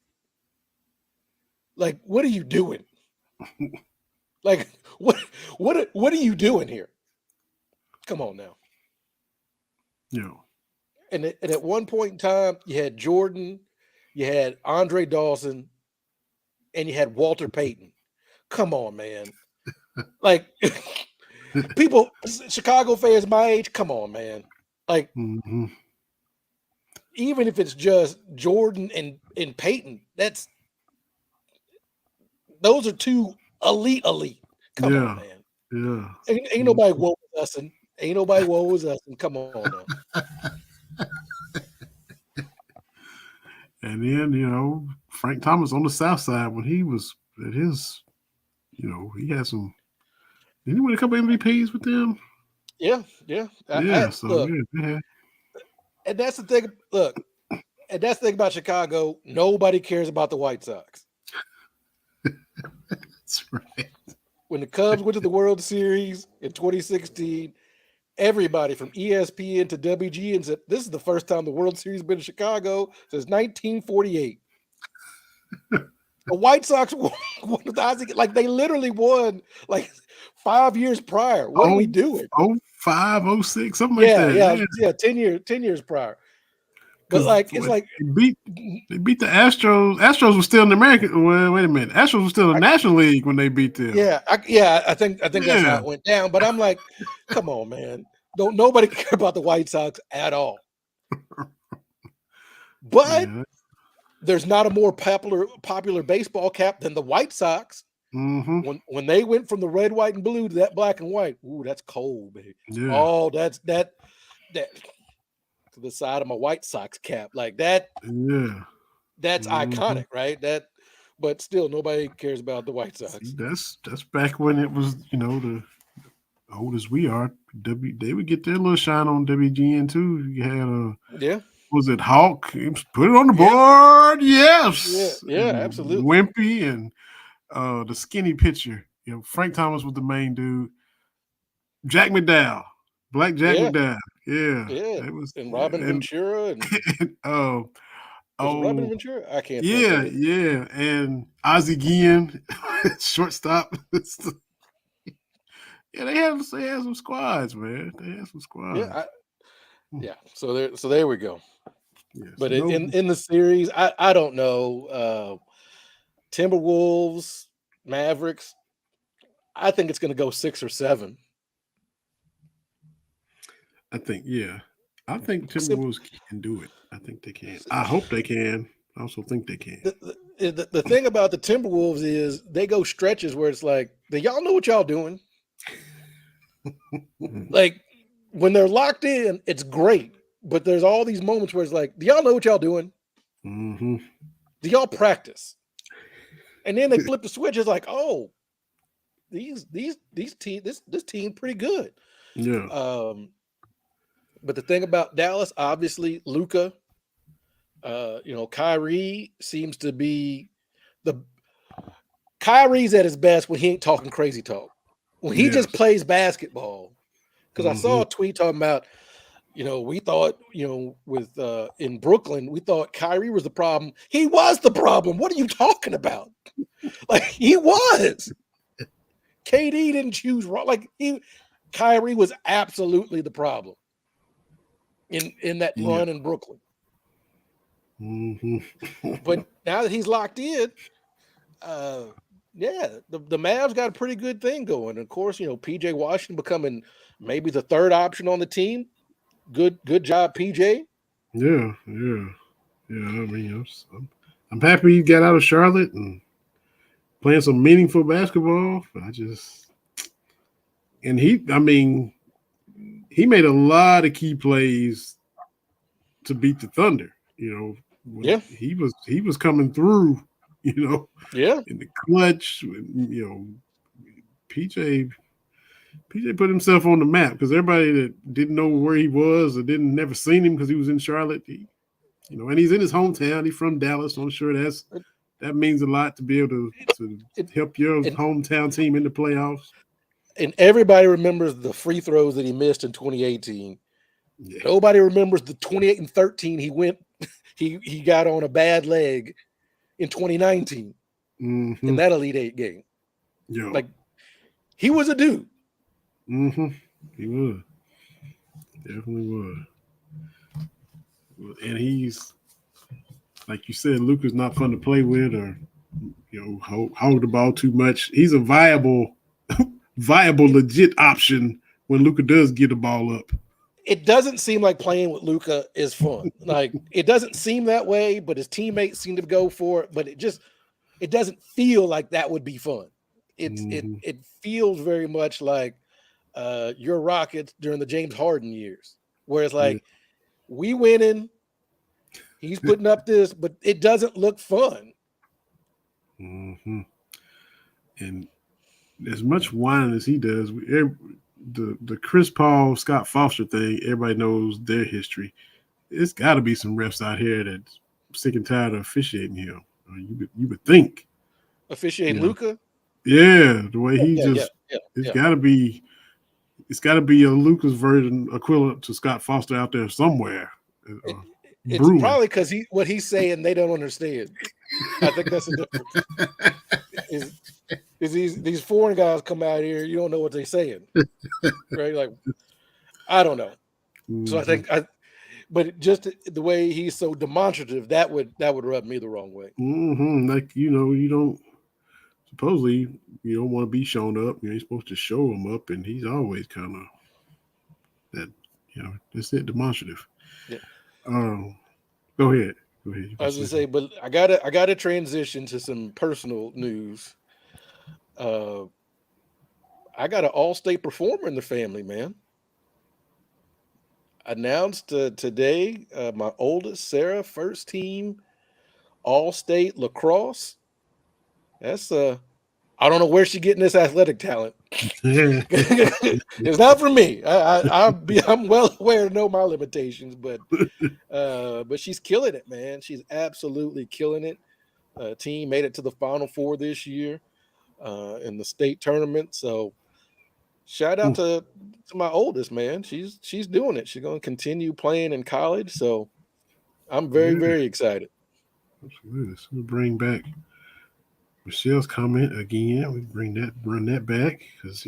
Speaker 3: Like, what are you doing? Like, what are you doing here? Come on now.
Speaker 2: Yeah.
Speaker 3: And at one point in time, you had Jordan, you had Andre Dawson, and you had Walter Payton. Come on, man. Like, people, Chicago fans my age, come on, man. Like, even if it's just Jordan and Payton, that's those are two elite. Come on, man.
Speaker 2: Yeah.
Speaker 3: Ain't nobody woe with us, and ain't nobody woe with us. And come on now.
Speaker 2: And then, Frank Thomas on the South Side when he was at his, he had some. Did he win a couple MVPs with them?
Speaker 3: Yeah.
Speaker 2: So yeah.
Speaker 3: And that's the thing. Look, and that's the thing about Chicago. Nobody cares about the White Sox.
Speaker 2: That's right.
Speaker 3: When the Cubs went to the World Series in 2016, everybody from ESPN to WGN said this is the first time the World Series has been in Chicago since 1948. The White Sox won with Isaac, like they literally won like 5 years prior. What are we doing?
Speaker 2: 05, 06, something like that.
Speaker 3: Yeah, 10 years prior. But it's like
Speaker 2: they beat the Astros. Astros were still in the American. Well, wait a minute. Astros were still in the National League when they beat them.
Speaker 3: I think that's how it went down. But I'm like, come on, man. Don't nobody care about the White Sox at all. But there's not a more popular baseball cap than the White Sox.
Speaker 2: Mm-hmm.
Speaker 3: When they went from the red, white, and blue to that black and white, ooh, that's cold, baby.
Speaker 2: Yeah.
Speaker 3: Oh, that's that to the side of my White Sox cap, like that.
Speaker 2: Yeah,
Speaker 3: that's iconic, right? But still, nobody cares about the White Sox.
Speaker 2: See, that's back when it was, the old as we are. They would get their little shine on WGN too. You had was it Hawk? Put it on the board, yes.
Speaker 3: Yeah, absolutely.
Speaker 2: Wimpy and the skinny pitcher. Frank Thomas was the main dude. Jack McDowell, Black Jack McDowell. Yeah.
Speaker 3: It was, and Robin Ventura and Robin Ventura. I can't.
Speaker 2: Yeah, and Ozzie Guillen, shortstop. They had some squads, man. They had some squads.
Speaker 3: Yeah. So there we go.
Speaker 2: Yes,
Speaker 3: but in the series, I don't know. Timberwolves, Mavericks. I think it's going to go 6 or 7.
Speaker 2: I think Timberwolves can do it. I think they can. I hope they can. I also think they can.
Speaker 3: The thing about the Timberwolves is they go stretches where it's like, do y'all know what y'all doing? Like when they're locked in, it's great. But there's all these moments where it's like, do y'all know what y'all doing?
Speaker 2: Mm-hmm.
Speaker 3: Do y'all practice? And then they flip the switch. It's like, oh, this team pretty good.
Speaker 2: Yeah.
Speaker 3: But the thing about Dallas, obviously, Luka, Kyrie seems to be Kyrie's at his best when he ain't talking crazy talk. When he just plays basketball. Because I saw a tweet talking about, we thought, with in Brooklyn, we thought Kyrie was the problem. He was the problem. What are you talking about? Like he was. KD didn't choose wrong. Like Kyrie was absolutely the problem in that run in Brooklyn.
Speaker 2: Mm-hmm.
Speaker 3: But now that he's locked in, the Mavs got a pretty good thing going. Of course, PJ Washington becoming maybe the third option on the team. Good job, PJ.
Speaker 2: Yeah. I mean, I'm happy he got out of Charlotte and playing some meaningful basketball. He made a lot of key plays to beat the Thunder. He was coming through. In the clutch. PJ put himself on the map because everybody that didn't know where he was or never seen him because he was in Charlotte, and he's in his hometown. He's from Dallas, so I'm sure that means a lot to be able to help your hometown team in the playoffs.
Speaker 3: And everybody remembers the free throws that he missed in 2018. Yeah. Nobody remembers the 28 and 13 he got on a bad leg in 2019 in that Elite Eight game.
Speaker 2: Yeah.
Speaker 3: Like he was a dude.
Speaker 2: Mm-hmm. He was. Definitely was. And he's, like you said, Luka's not fun to play with or, hold the ball too much. He's a viable, legit option when Luka does get the ball up.
Speaker 3: It doesn't seem like playing with Luka is fun. Like it doesn't seem that way, but his teammates seem to go for it. But it it doesn't feel like that would be fun. It feels very much like your Rockets during the James Harden years, where it's like we winning, he's putting up this, but it doesn't look fun.
Speaker 2: And as much whining as he does, the Chris Paul, Scott Foster thing, everybody knows their history. It's got to be some refs out here that's sick and tired of officiating him. You would think.
Speaker 3: Officiate Luka?
Speaker 2: Yeah, the way he it's got to be a Luka's version equivalent to Scott Foster out there somewhere.
Speaker 3: It's probably because what he's saying they don't understand. I think that's the difference. Is these foreign guys come out here, you don't know what they're saying, right? Like, I don't know. So I think but just the way he's so demonstrative, that would rub me the wrong way.
Speaker 2: Like you don't supposedly you don't want to be shown up. You're supposed to show him up, and he's always kind of that. That's it, demonstrative.
Speaker 3: Yeah.
Speaker 2: Go ahead.
Speaker 3: I was gonna say, but I gotta transition to some personal news. I got an all-state performer in the family, man. Announced today, my oldest Sarah, first team all-state lacrosse. That's I don't know where she's getting this athletic talent. It's not for me. I'm well aware to know my limitations, but she's killing it, man. She's absolutely killing it. Team made it to the Final Four this year in the state tournament. So shout out to my oldest, man. She's doing it. She's going to continue playing in college. So I'm very, very excited.
Speaker 2: Absolutely. So we bring back Michelle's comment again. We run that back because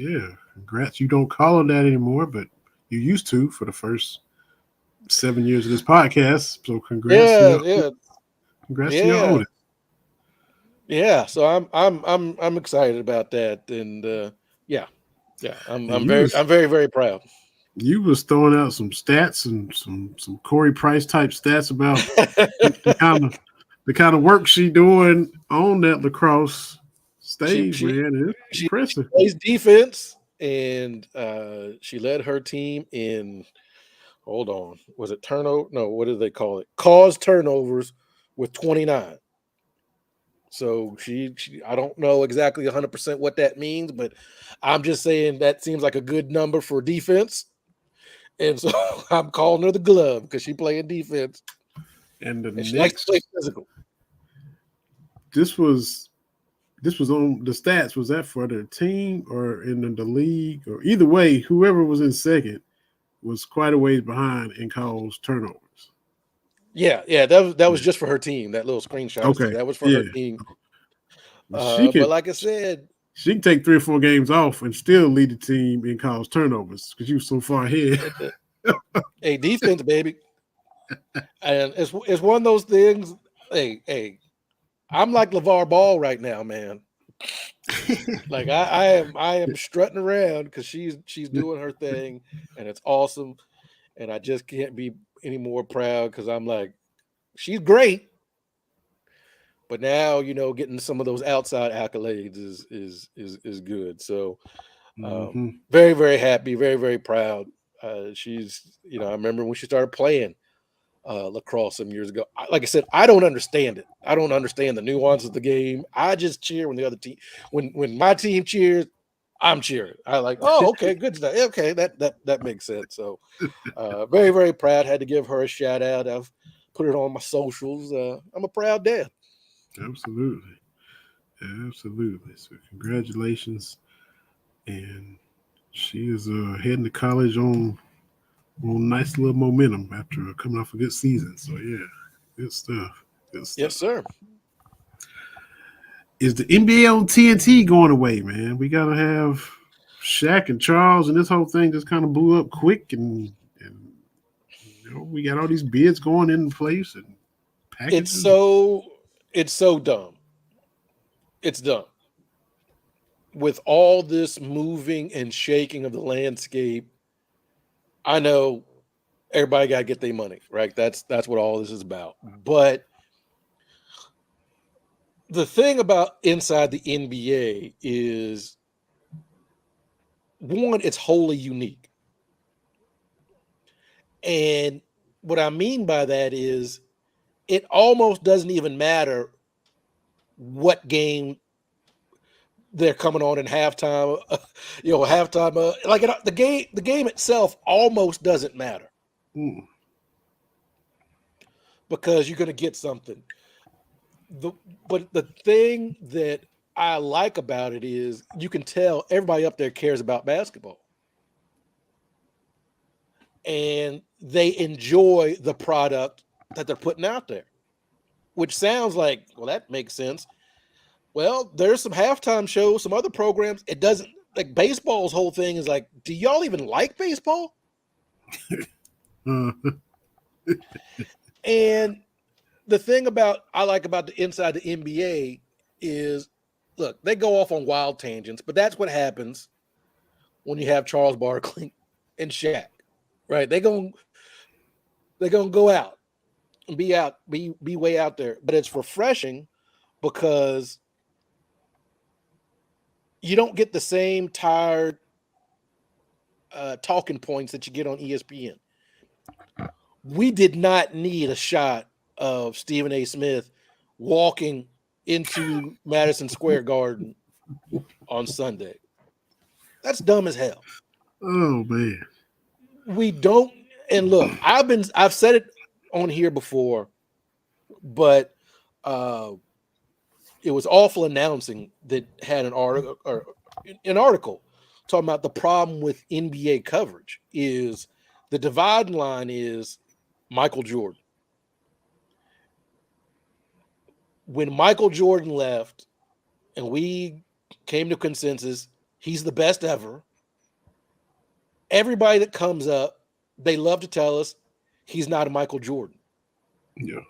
Speaker 2: congrats. You don't call her that anymore, but you used to for the first 7 years of this podcast. So congrats. Congrats to your oldest.
Speaker 3: Yeah. So I'm excited about that, and I'm very, very proud.
Speaker 2: You was throwing out some stats and some Corey Price type stats about the kind of work she doing on that lacrosse stage, man. It's impressive.
Speaker 3: She plays defense, and she led her team in. Hold on, was it turnover? No, what do they call it? Caused turnovers with 29. So she I don't know exactly 100% what that means, but I'm just saying that seems like a good number for defense. And so I'm calling her the glove because she playing defense.
Speaker 2: And
Speaker 3: she likes to play physical.
Speaker 2: This was on the stats. Was that for their team or in the league? Or either way, whoever was in second was quite a ways behind in caused turnovers.
Speaker 3: Yeah, that was just for her team. That little screenshot.
Speaker 2: Okay,
Speaker 3: that was for her team. But like I said,
Speaker 2: she can take 3 or 4 games off and still lead the team in caused turnovers because you were so far ahead.
Speaker 3: Hey, defense, baby. And it's one of those things. Hey, I'm like LeVar Ball right now, man. Like I am strutting around because she's doing her thing, and it's awesome. And I just can't be any more proud because I'm like, she's great. But now, getting some of those outside accolades is good. So very, very happy, very, very proud. She's, I remember when she started playing lacrosse some years ago. Like I said, I don't understand it. I don't understand the nuances of the game. I just cheer when the other team, when my team cheers, I'm cheering. I like, oh, okay, good stuff. Okay, that makes sense. So very, very proud. Had to give her a shout out. I've put it on my socials. I'm a proud dad.
Speaker 2: Absolutely. So congratulations. And she is heading to college on nice little momentum after coming off a good season. So good stuff.
Speaker 3: Yes, sir.
Speaker 2: Is the NBA on TNT going away, man? We gotta have Shaq and Charles, and this whole thing just kind of blew up quick, and we got all these bids going in place and packages.
Speaker 3: It's so dumb. It's dumb. With all this moving and shaking of the landscape, I know everybody got to get their money, right? That's what all this is about. But The thing about inside the NBA is, one, it's wholly unique. And what I mean by that is it almost doesn't even matter what game they're coming on in halftime, halftime. The game itself almost doesn't matter because you're going to get something. But the thing that I like about it is you can tell everybody up there cares about basketball. And they enjoy the product that they're putting out there, which sounds like, well, that makes sense. Well, there's some halftime shows, some other programs. It doesn't, like baseball's whole thing is like, do y'all even like baseball? And the thing I like about the inside the NBA is, look, they go off on wild tangents, but that's what happens when you have Charles Barkley and Shaq, right? They're gonna go out and be way out there. But it's refreshing because you don't get the same tired talking points that you get on ESPN. We did not need a shot of Stephen A. Smith walking into Madison Square Garden on Sunday. That's dumb as hell.
Speaker 2: Oh man.
Speaker 3: We don't, and look, I've said it on here before, but it was awful announcing that had an article talking about the problem with NBA coverage is the dividing line is Michael Jordan. When Michael Jordan left and we came to consensus, he's the best ever. Everybody that comes up, they love to tell us he's not a Michael Jordan.
Speaker 2: Yeah.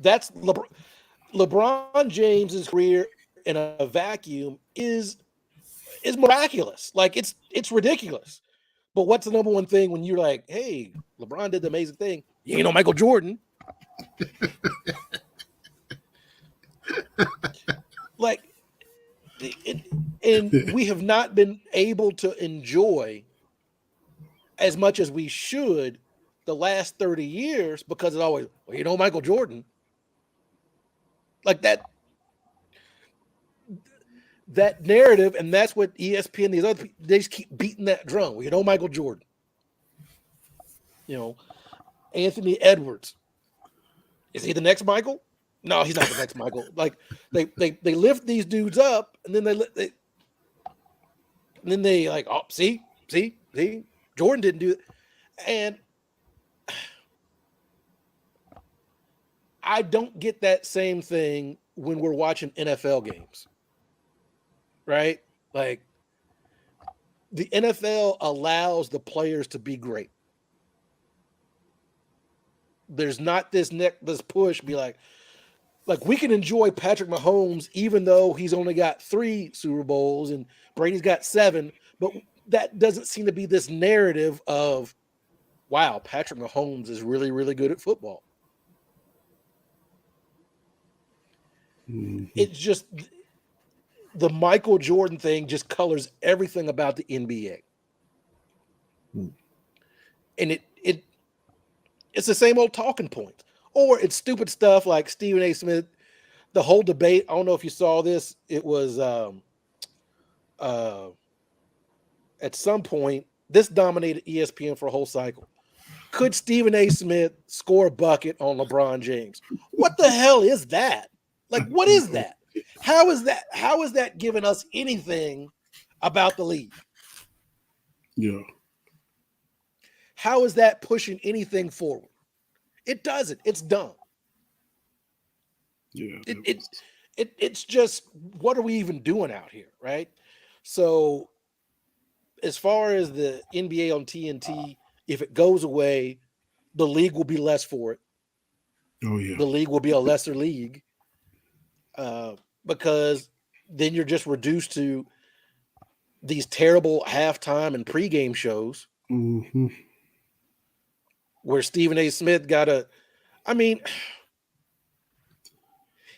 Speaker 3: That's LeBron James's career in a vacuum is miraculous. Like it's ridiculous. But what's the number one thing when you're like, hey, LeBron did the amazing thing? You ain't no Michael Jordan. Like, and we have not been able to enjoy as much as we should the last 30 years because it's always, well, Michael Jordan. Like that narrative, and that's what ESPN, these other people, they just keep beating that drum. Well, Michael Jordan. Anthony Edwards. Is he the next Michael? No, he's not the next Michael. Like they lift these dudes up, and then they like, oh, see, Jordan didn't do it, and I don't get that same thing when we're watching NFL games, right? Like the NFL allows the players to be great. There's not this push, be like we can enjoy Patrick Mahomes even though he's only got 3 Super Bowls and Brady's got 7, but that doesn't seem to be this narrative of, wow, Patrick Mahomes is really, really good at football. Mm-hmm. It's just the Michael Jordan thing just colors everything about the NBA. Mm. And it's the same old talking points. Or it's stupid stuff like Stephen A. Smith, the whole debate. I don't know if you saw this. It was at some point, this dominated ESPN for a whole cycle. Could Stephen A. Smith score a bucket on LeBron James? What the hell is that? Like, what is that? How is that giving us anything about the league?
Speaker 2: Yeah.
Speaker 3: How is that pushing anything forward? It doesn't. It's dumb.
Speaker 2: Yeah.
Speaker 3: It's just, what are we even doing out here, right? So as far as the NBA on TNT, if it goes away, the league will be less for it.
Speaker 2: Oh yeah.
Speaker 3: The league will be a lesser league because then you're just reduced to these terrible halftime and pregame shows.
Speaker 2: Mm-hmm.
Speaker 3: Where Stephen A. Smith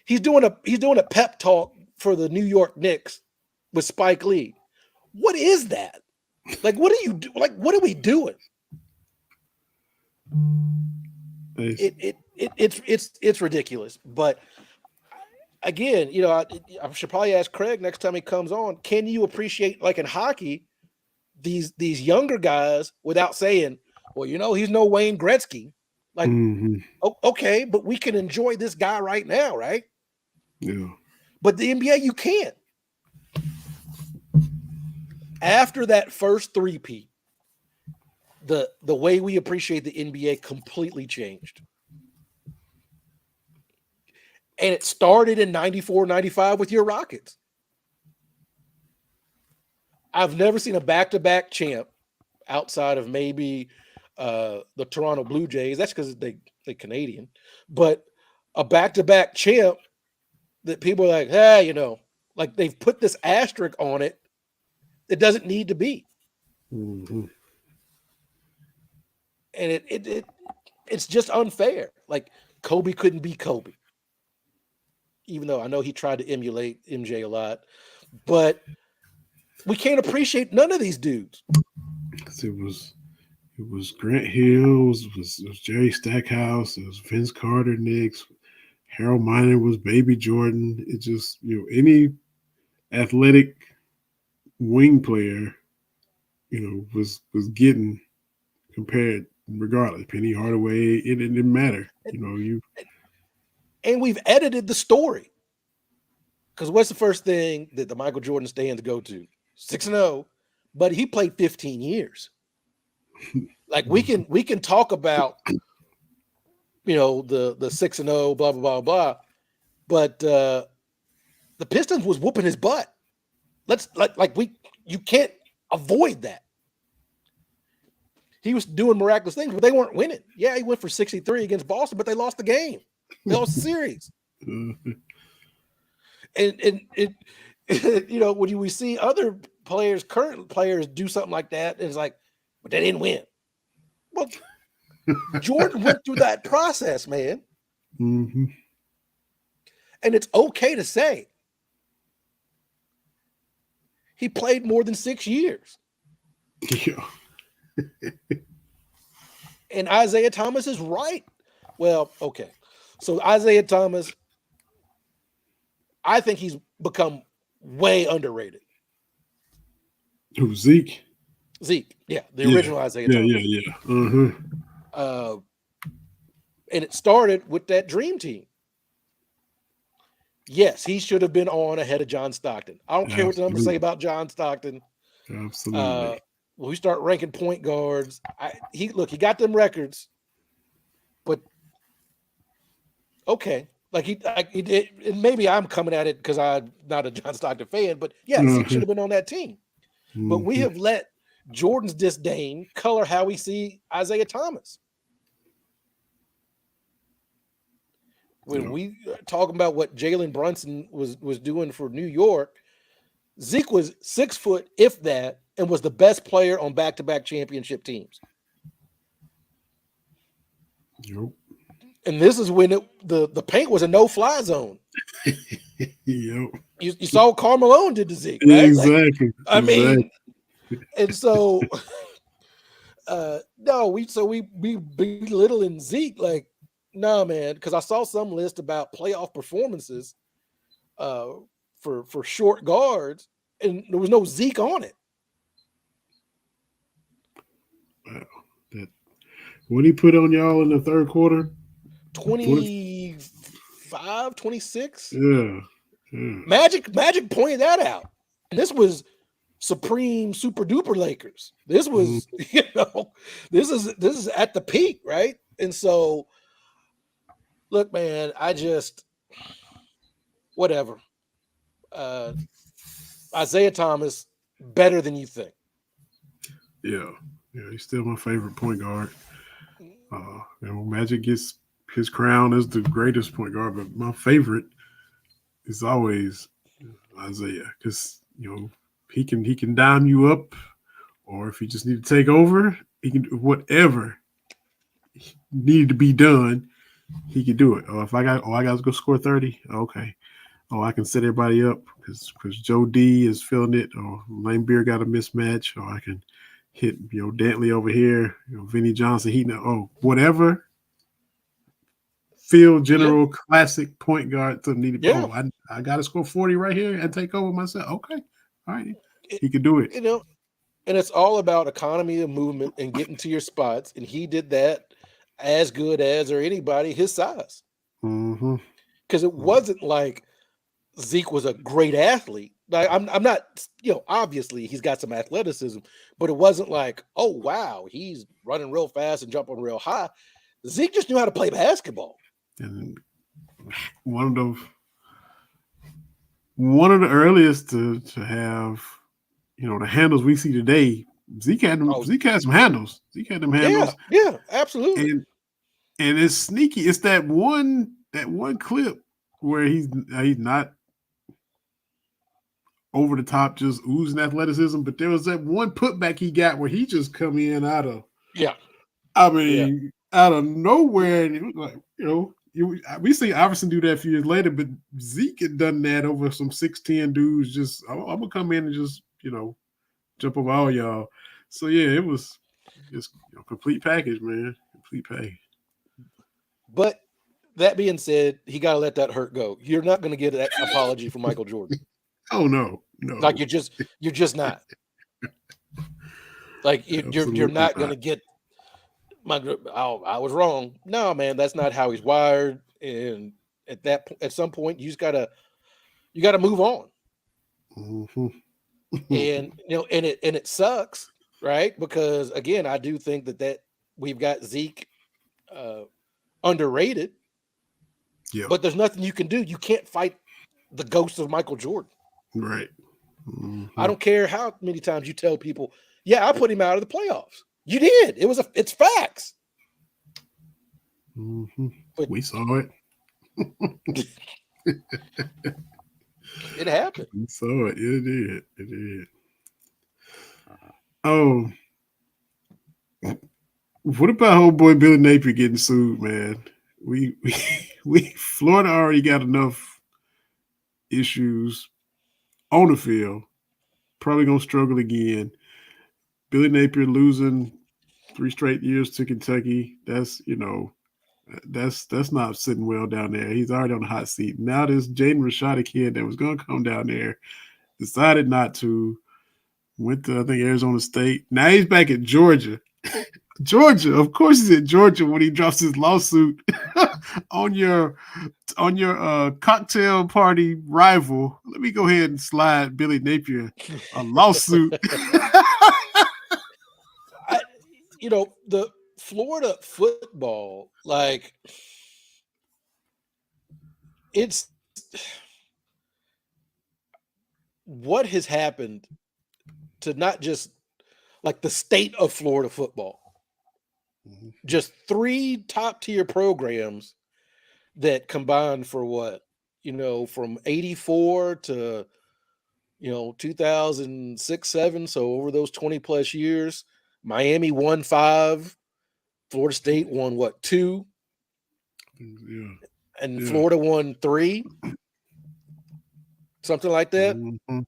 Speaker 3: He's doing a pep talk for the New York Knicks with Spike Lee. What is that? Like, what are you do? Like, what are we doing? It's ridiculous. But again, you know, I should probably ask Craig next time he comes on. Can you appreciate, like in hockey, these younger guys without saying, well, you know, he's no Wayne Gretzky. Like, okay, but we can enjoy this guy right now, right?
Speaker 2: Yeah.
Speaker 3: But the NBA, you can't. After that first three-peat, the way we appreciate the NBA completely changed. And it started in 94, 95 with your Rockets. I've never seen a back-to-back champ outside of maybe the Toronto Blue Jays. That's because they're Canadian. But a back-to-back champ that people are like, hey, you know, like they've put this asterisk on it that doesn't need to be.
Speaker 2: Mm-hmm.
Speaker 3: And it's just unfair. Like Kobe couldn't be Kobe. Even though I know he tried to emulate MJ a lot. But we can't appreciate none of these dudes.
Speaker 2: It was Grant Hill, it was Jerry Stackhouse, it was Vince Carter, Knicks, Harold Miner was Baby Jordan. It just, you know, any athletic wing player, you know, was getting compared regardless. Penny Hardaway, it didn't matter. You know,
Speaker 3: and we've edited the story. Because what's the first thing that the Michael Jordan stands go to? 6-0, but he played 15 years. Like we can talk about, you know, the 6-0, blah, blah, blah, blah. But the Pistons was whooping his butt. You can't avoid that. He was doing miraculous things, but they weren't winning. Yeah, he went for 63 against Boston, but they lost the game. They lost the series. And it, you know, when we see other players, current players, do something like that, it's like, but they didn't win. Well, Jordan went through that process, man.
Speaker 2: Mm-hmm.
Speaker 3: And it's okay to say he played more than 6 years.
Speaker 2: Yeah.
Speaker 3: And Isaiah Thomas is right. Well, okay. So Isaiah Thomas, I think he's become way underrated.
Speaker 2: Who, Zeke?
Speaker 3: Zeke, yeah, the original Isaiah Thomas.
Speaker 2: Yeah. Mm-hmm.
Speaker 3: And it started with that dream team. Yes, he should have been on ahead of John Stockton. I don't care what the numbers say about John Stockton.
Speaker 2: Absolutely.
Speaker 3: When we start ranking point guards, he got them records, but okay. Like he did, and maybe I'm coming at it because I'm not a John Stockton fan, but yeah, Zeke should have been on that team.
Speaker 2: Mm-hmm.
Speaker 3: But we have let Jordan's disdain color how we see Isaiah Thomas. When we talking about what Jalen Brunson was doing for New York, Zeke was 6 foot, if that, and was the best player on back-to-back championship teams.
Speaker 2: Yep.
Speaker 3: And this is when the paint was a no-fly zone.
Speaker 2: Yep.
Speaker 3: You saw Karl Malone did to Zeke, right?
Speaker 2: Exactly.
Speaker 3: I mean, and so we belittling Zeke, like, no, man, because I saw some list about playoff performances for short guards, and there was no Zeke on it.
Speaker 2: Wow. What he put on y'all in the third quarter?
Speaker 3: 25, 26?
Speaker 2: Yeah.
Speaker 3: Magic pointed that out. And this was supreme super duper Lakers. This was, you know, this is at the peak, right? And so, look, man, whatever. Isaiah Thomas, better than you think.
Speaker 2: Yeah, he's still my favorite point guard. Magic gets his crown as the greatest point guard, but my favorite is always Isaiah, because he can dime you up, or if you just need to take over, he can do whatever needed to be done. he could do it. Oh, I got to go score 30. Okay. Oh, I can set everybody up because Joe D is feeling it, or Lane Beer got a mismatch, or I can hit Dantley over here, Vinny Johnson heating up. Oh, whatever. Field general classic point guard to need.
Speaker 3: Yeah.
Speaker 2: Oh, I got to score 40 right here and take over myself. Okay, all right, he could do it.
Speaker 3: And it's all about economy of movement and getting to your spots, and he did that as good as or anybody his size. Because it wasn't like Zeke was a great athlete. Like I'm not, obviously he's got some athleticism, but it wasn't like, oh wow, he's running real fast and jumping real high. Zeke just knew how to play basketball.
Speaker 2: And one of the earliest to have, the handles we see today. Zeke had them. Zeke had some handles. Zeke had them handles.
Speaker 3: Yeah, absolutely.
Speaker 2: And it's sneaky. It's that one clip where he's not over the top, just oozing athleticism. But there was that one putback he got where he just come in out of out of nowhere, and it was like, we see Iverson do that a few years later, but Zeke had done that over some 6'10" dudes. Just I'm gonna come in and just jump over all y'all. So yeah, it was just complete package, man. Complete package.
Speaker 3: But that being said, he got to let that hurt go. You're not going to get that apology from Michael Jordan.
Speaker 2: Oh no.
Speaker 3: Like you're just not. Like you're not going to get I was wrong. No, man, that's not how he's wired. And at some point, you got to move on. And it sucks, right? Because again, I do think that we've got Zeke underrated. Yeah. But there's nothing you can do. You can't fight the ghost of Michael Jordan.
Speaker 2: Right.
Speaker 3: I don't care how many times you tell people, yeah, I put him out of the playoffs. You did. It's facts.
Speaker 2: But we saw it.
Speaker 3: It happened.
Speaker 2: We saw it. It did. Oh. What about old boy Billy Napier getting sued, man? We Florida already got enough issues on the field. Probably gonna struggle again. Billy Napier losing 3 straight years to Kentucky. That's not sitting well down there. He's already on the hot seat. Now this Jaden Rashada kid that was gonna come down there decided not to. Went to, I think, Arizona State. Now he's back at Georgia. Georgia, of course, he's at Georgia when he drops his lawsuit on your cocktail party rival. Let me go ahead and slide Billy Napier a lawsuit.
Speaker 3: The Florida football, like, it's what has happened to not just like the state of Florida football. Just 3 top-tier programs that combined for what, from 84 to, 2006-07. So over those 20 plus years, Miami won 5, Florida State won 2? Yeah. And Florida won 3, something like that.
Speaker 2: Mm-hmm.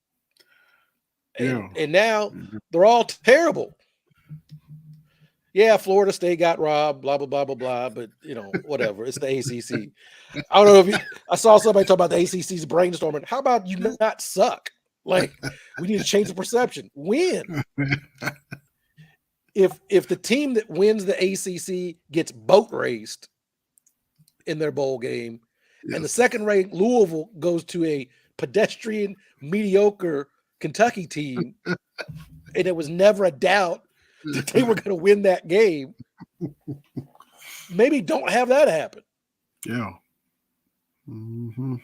Speaker 3: And now they're all terrible. Yeah, Florida State got robbed, blah, blah, blah, blah, blah. But, whatever. It's the ACC. I don't know I saw somebody talk about the ACC's brainstorming. How about you not suck? Like, we need to change the perception. Win. If the team that wins the ACC gets boat raced in their bowl game, and the second-ranked Louisville goes to a pedestrian, mediocre Kentucky team, and it was never a doubt that they were going to win that game, maybe don't have that happen.
Speaker 2: Yeah. Mm-hmm.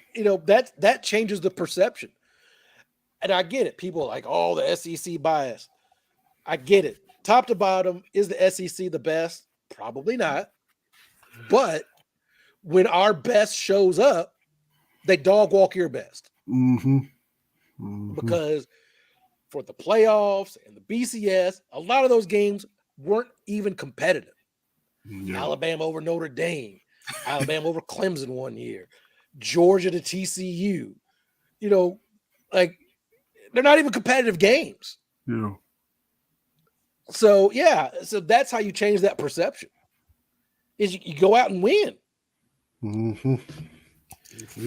Speaker 3: That changes the perception. And I get it. People are like, oh, the SEC bias. I get it. Top to bottom, is the SEC the best? Probably not. But when our best shows up, they dog walk your best.
Speaker 2: Mm-hmm. Mm-hmm.
Speaker 3: Because for the playoffs and the BCS, a lot of those games weren't even competitive. Yeah. Alabama over Notre Dame, Alabama over Clemson one year, Georgia to TCU. You know, like they're not even competitive games.
Speaker 2: Yeah.
Speaker 3: So so that's how you change that perception. Is you go out and win.
Speaker 2: Mm-hmm.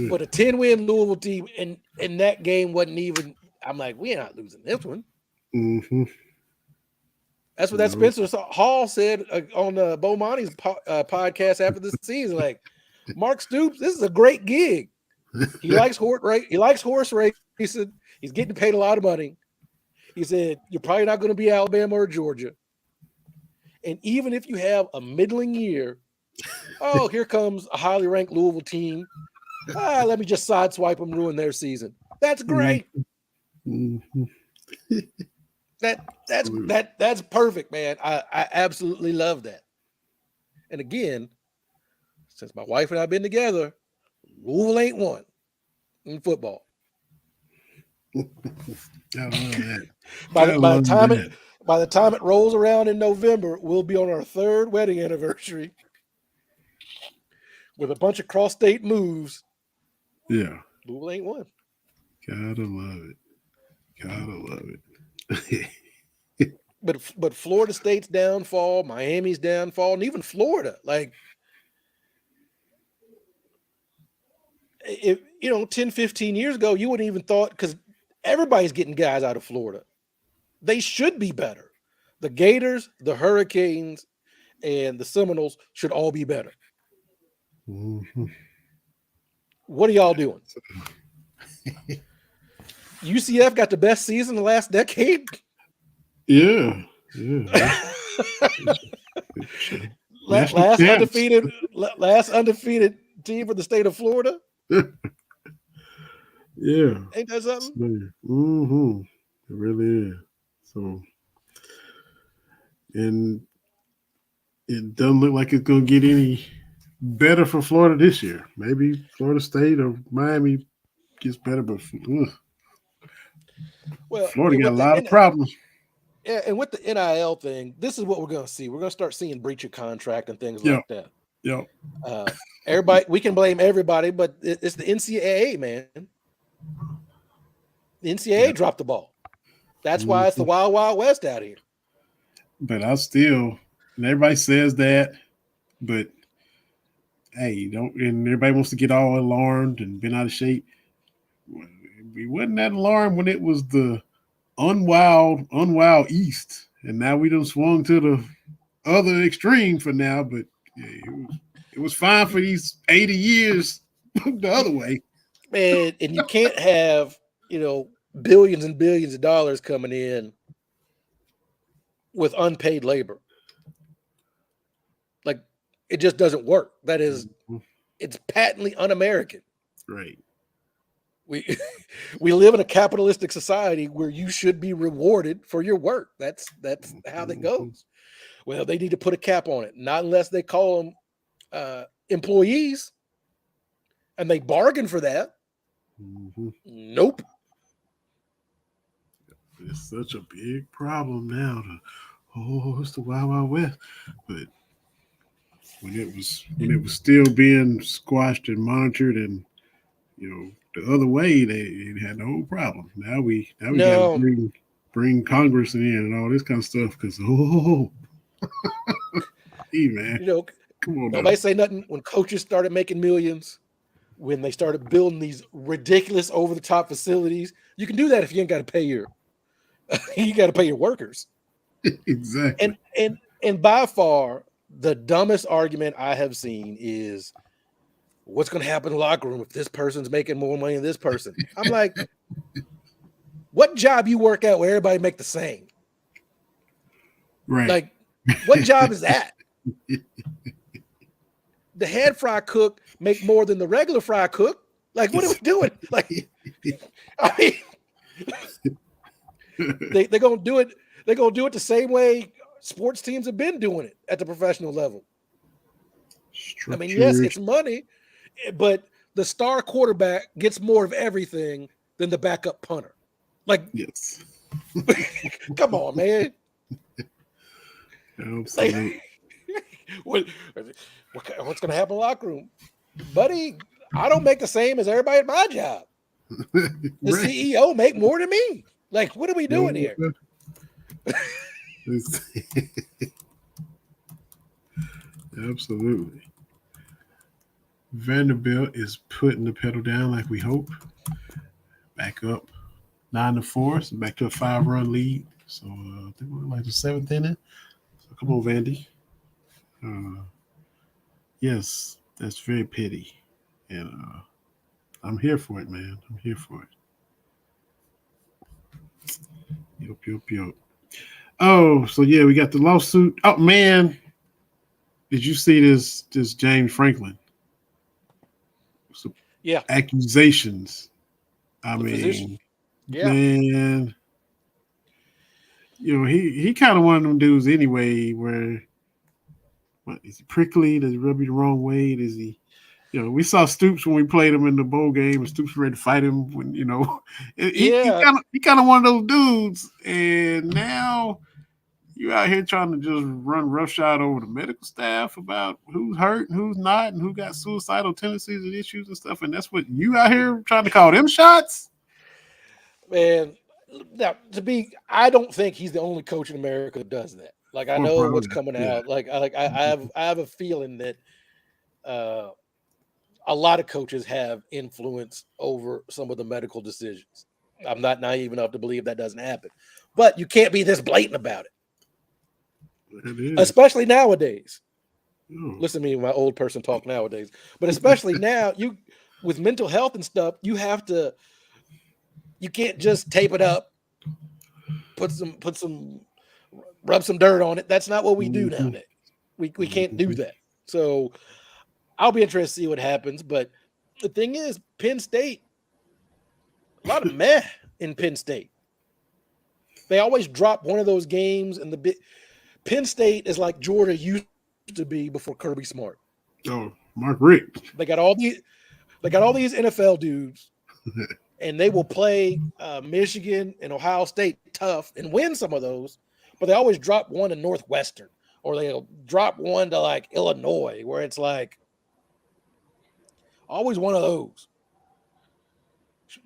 Speaker 3: But a 10-win Louisville team, and that game wasn't even. I'm like, we're not losing this one.
Speaker 2: Mm-hmm.
Speaker 3: That's what that Spencer Hall said on Bo Monty's podcast after the season. Like, Mark Stoops, this is a great gig. He likes horse racing. He's getting paid a lot of money. He said, you're probably not going to be Alabama or Georgia. And even if you have a middling year, here comes a highly ranked Louisville team. Let me just sideswipe them, ruin their season. That's great.
Speaker 2: Mm-hmm.
Speaker 3: That's perfect, man. I absolutely love that. And again, since my wife and I have been together, Louisville ain't won in football.
Speaker 2: I love that.
Speaker 3: By the time it rolls around in November, we'll be on our 3rd wedding anniversary with a bunch of cross-state moves.
Speaker 2: Yeah.
Speaker 3: Louisville ain't won.
Speaker 2: Gotta love it.
Speaker 3: But Florida State's downfall, Miami's downfall, and even Florida, like, if 10, 15 years ago, you wouldn't even thought, because everybody's getting guys out of Florida. They should be better. The Gators, the Hurricanes, and the Seminoles should all be better.
Speaker 2: Mm-hmm.
Speaker 3: What are y'all doing? UCF got the best season the last decade.
Speaker 2: Yeah.
Speaker 3: last undefeated team for the state of Florida.
Speaker 2: Yeah.
Speaker 3: Ain't that something?
Speaker 2: Mm-hmm. It really is. So, and it doesn't look like it's going to get any better for Florida this year. Maybe Florida State or Miami gets better, but Florida got a lot of problems.
Speaker 3: Yeah, and with the NIL thing, this is what we're going to see. We're going to start seeing breach of contract and things like that.
Speaker 2: Yeah.
Speaker 3: Everybody, we can blame everybody, but it's the NCAA, man. The NCAA dropped the ball. That's why it's the Wild Wild West out here.
Speaker 2: But and everybody says that, but hey, and everybody wants to get all alarmed and been out of shape. We wasn't that alarmed when it was the unwild East, and now we done swung to the other extreme for now. But yeah, it was fine for these 80 years the other way.
Speaker 3: And you can't have billions and billions of dollars coming in with unpaid labor. Like, it just doesn't work. That is, it's patently un-American.
Speaker 2: Right.
Speaker 3: We live in a capitalistic society where you should be rewarded for your work. That's how that goes. Well, they need to put a cap on it, not unless they call them employees, and they bargain for that.
Speaker 2: Mm-hmm.
Speaker 3: Nope.
Speaker 2: It's such a big problem now. It's the Wild Wild West. But when it was still being squashed and monitored, and the other way, they had no problem. Now we got to bring Congress in and all this kind of stuff because hey man, come on.
Speaker 3: Nobody say nothing when coaches started making millions. When they started building these ridiculous over-the-top facilities, you can do that if you ain't got to pay your workers.
Speaker 2: Exactly.
Speaker 3: And by far the dumbest argument I have seen is, what's going to happen in the locker room if this person's making more money than this person? I'm like, what job you work at where everybody make the same?
Speaker 2: Right.
Speaker 3: Like, what job is that? The head fry cook make more than the regular fry cook. Like, what are we doing? Like, I mean, they're gonna do it. They're gonna do it the same way sports teams have been doing it at the professional level. I mean, yes, it's money, but the star quarterback gets more of everything than the backup punter. Like,
Speaker 2: yes.
Speaker 3: Come on, man.
Speaker 2: Absolutely.
Speaker 3: What's going to happen in the locker room? Buddy, I don't make the same as everybody at my job. The
Speaker 2: Right.
Speaker 3: CEO make more than me. Like, what are we doing here?
Speaker 2: Absolutely. Vanderbilt is putting the pedal down like we hope. Back up 9-4, so back to a 5-run lead. So I think we're like the 7th inning. So come on, Vandy. Yes, that's very pity. And I'm here for it, man. I'm here for it. Yup. Oh, so yeah, we got the lawsuit. Oh man, did you see this James Franklin? So,
Speaker 3: Yeah.
Speaker 2: Accusations. I mean,
Speaker 3: physician. Yeah.
Speaker 2: Man, he kind of one of them dudes anyway. Where, what is he prickly? Does he rub you the wrong way? Does he? We saw Stoops when we played him in the bowl game, and Stoops ready to fight him. When he kind of one of those dudes, and now you out here trying to just run roughshod over the medical staff about who's hurt and who's not, and who got suicidal tendencies and issues and stuff, and that's what you out here trying to call them shots.
Speaker 3: Man, now I don't think he's the only coach in America that does that. Like, I know what's coming out. Like I have a feeling that a lot of coaches have influence over some of the medical decisions. I'm not naive enough to believe that doesn't happen, but you can't be this blatant about it. Especially nowadays. Listen to me, my old person talk nowadays. But especially now, with mental health and stuff, you can't just tape it up, rub some dirt on it. That's not what we do nowadays. We can't do that. So I'll be interested to see what happens. But the thing is, Penn State, a lot of meh in Penn State. They always drop one of those games, and Penn State is like Georgia used to be before Kirby Smart.
Speaker 2: Oh, Mark Richt.
Speaker 3: They got all these NFL dudes, and they will play Michigan and Ohio State tough and win some of those, but they always drop one to Northwestern, or they'll drop one to like Illinois, where it's like always one of those.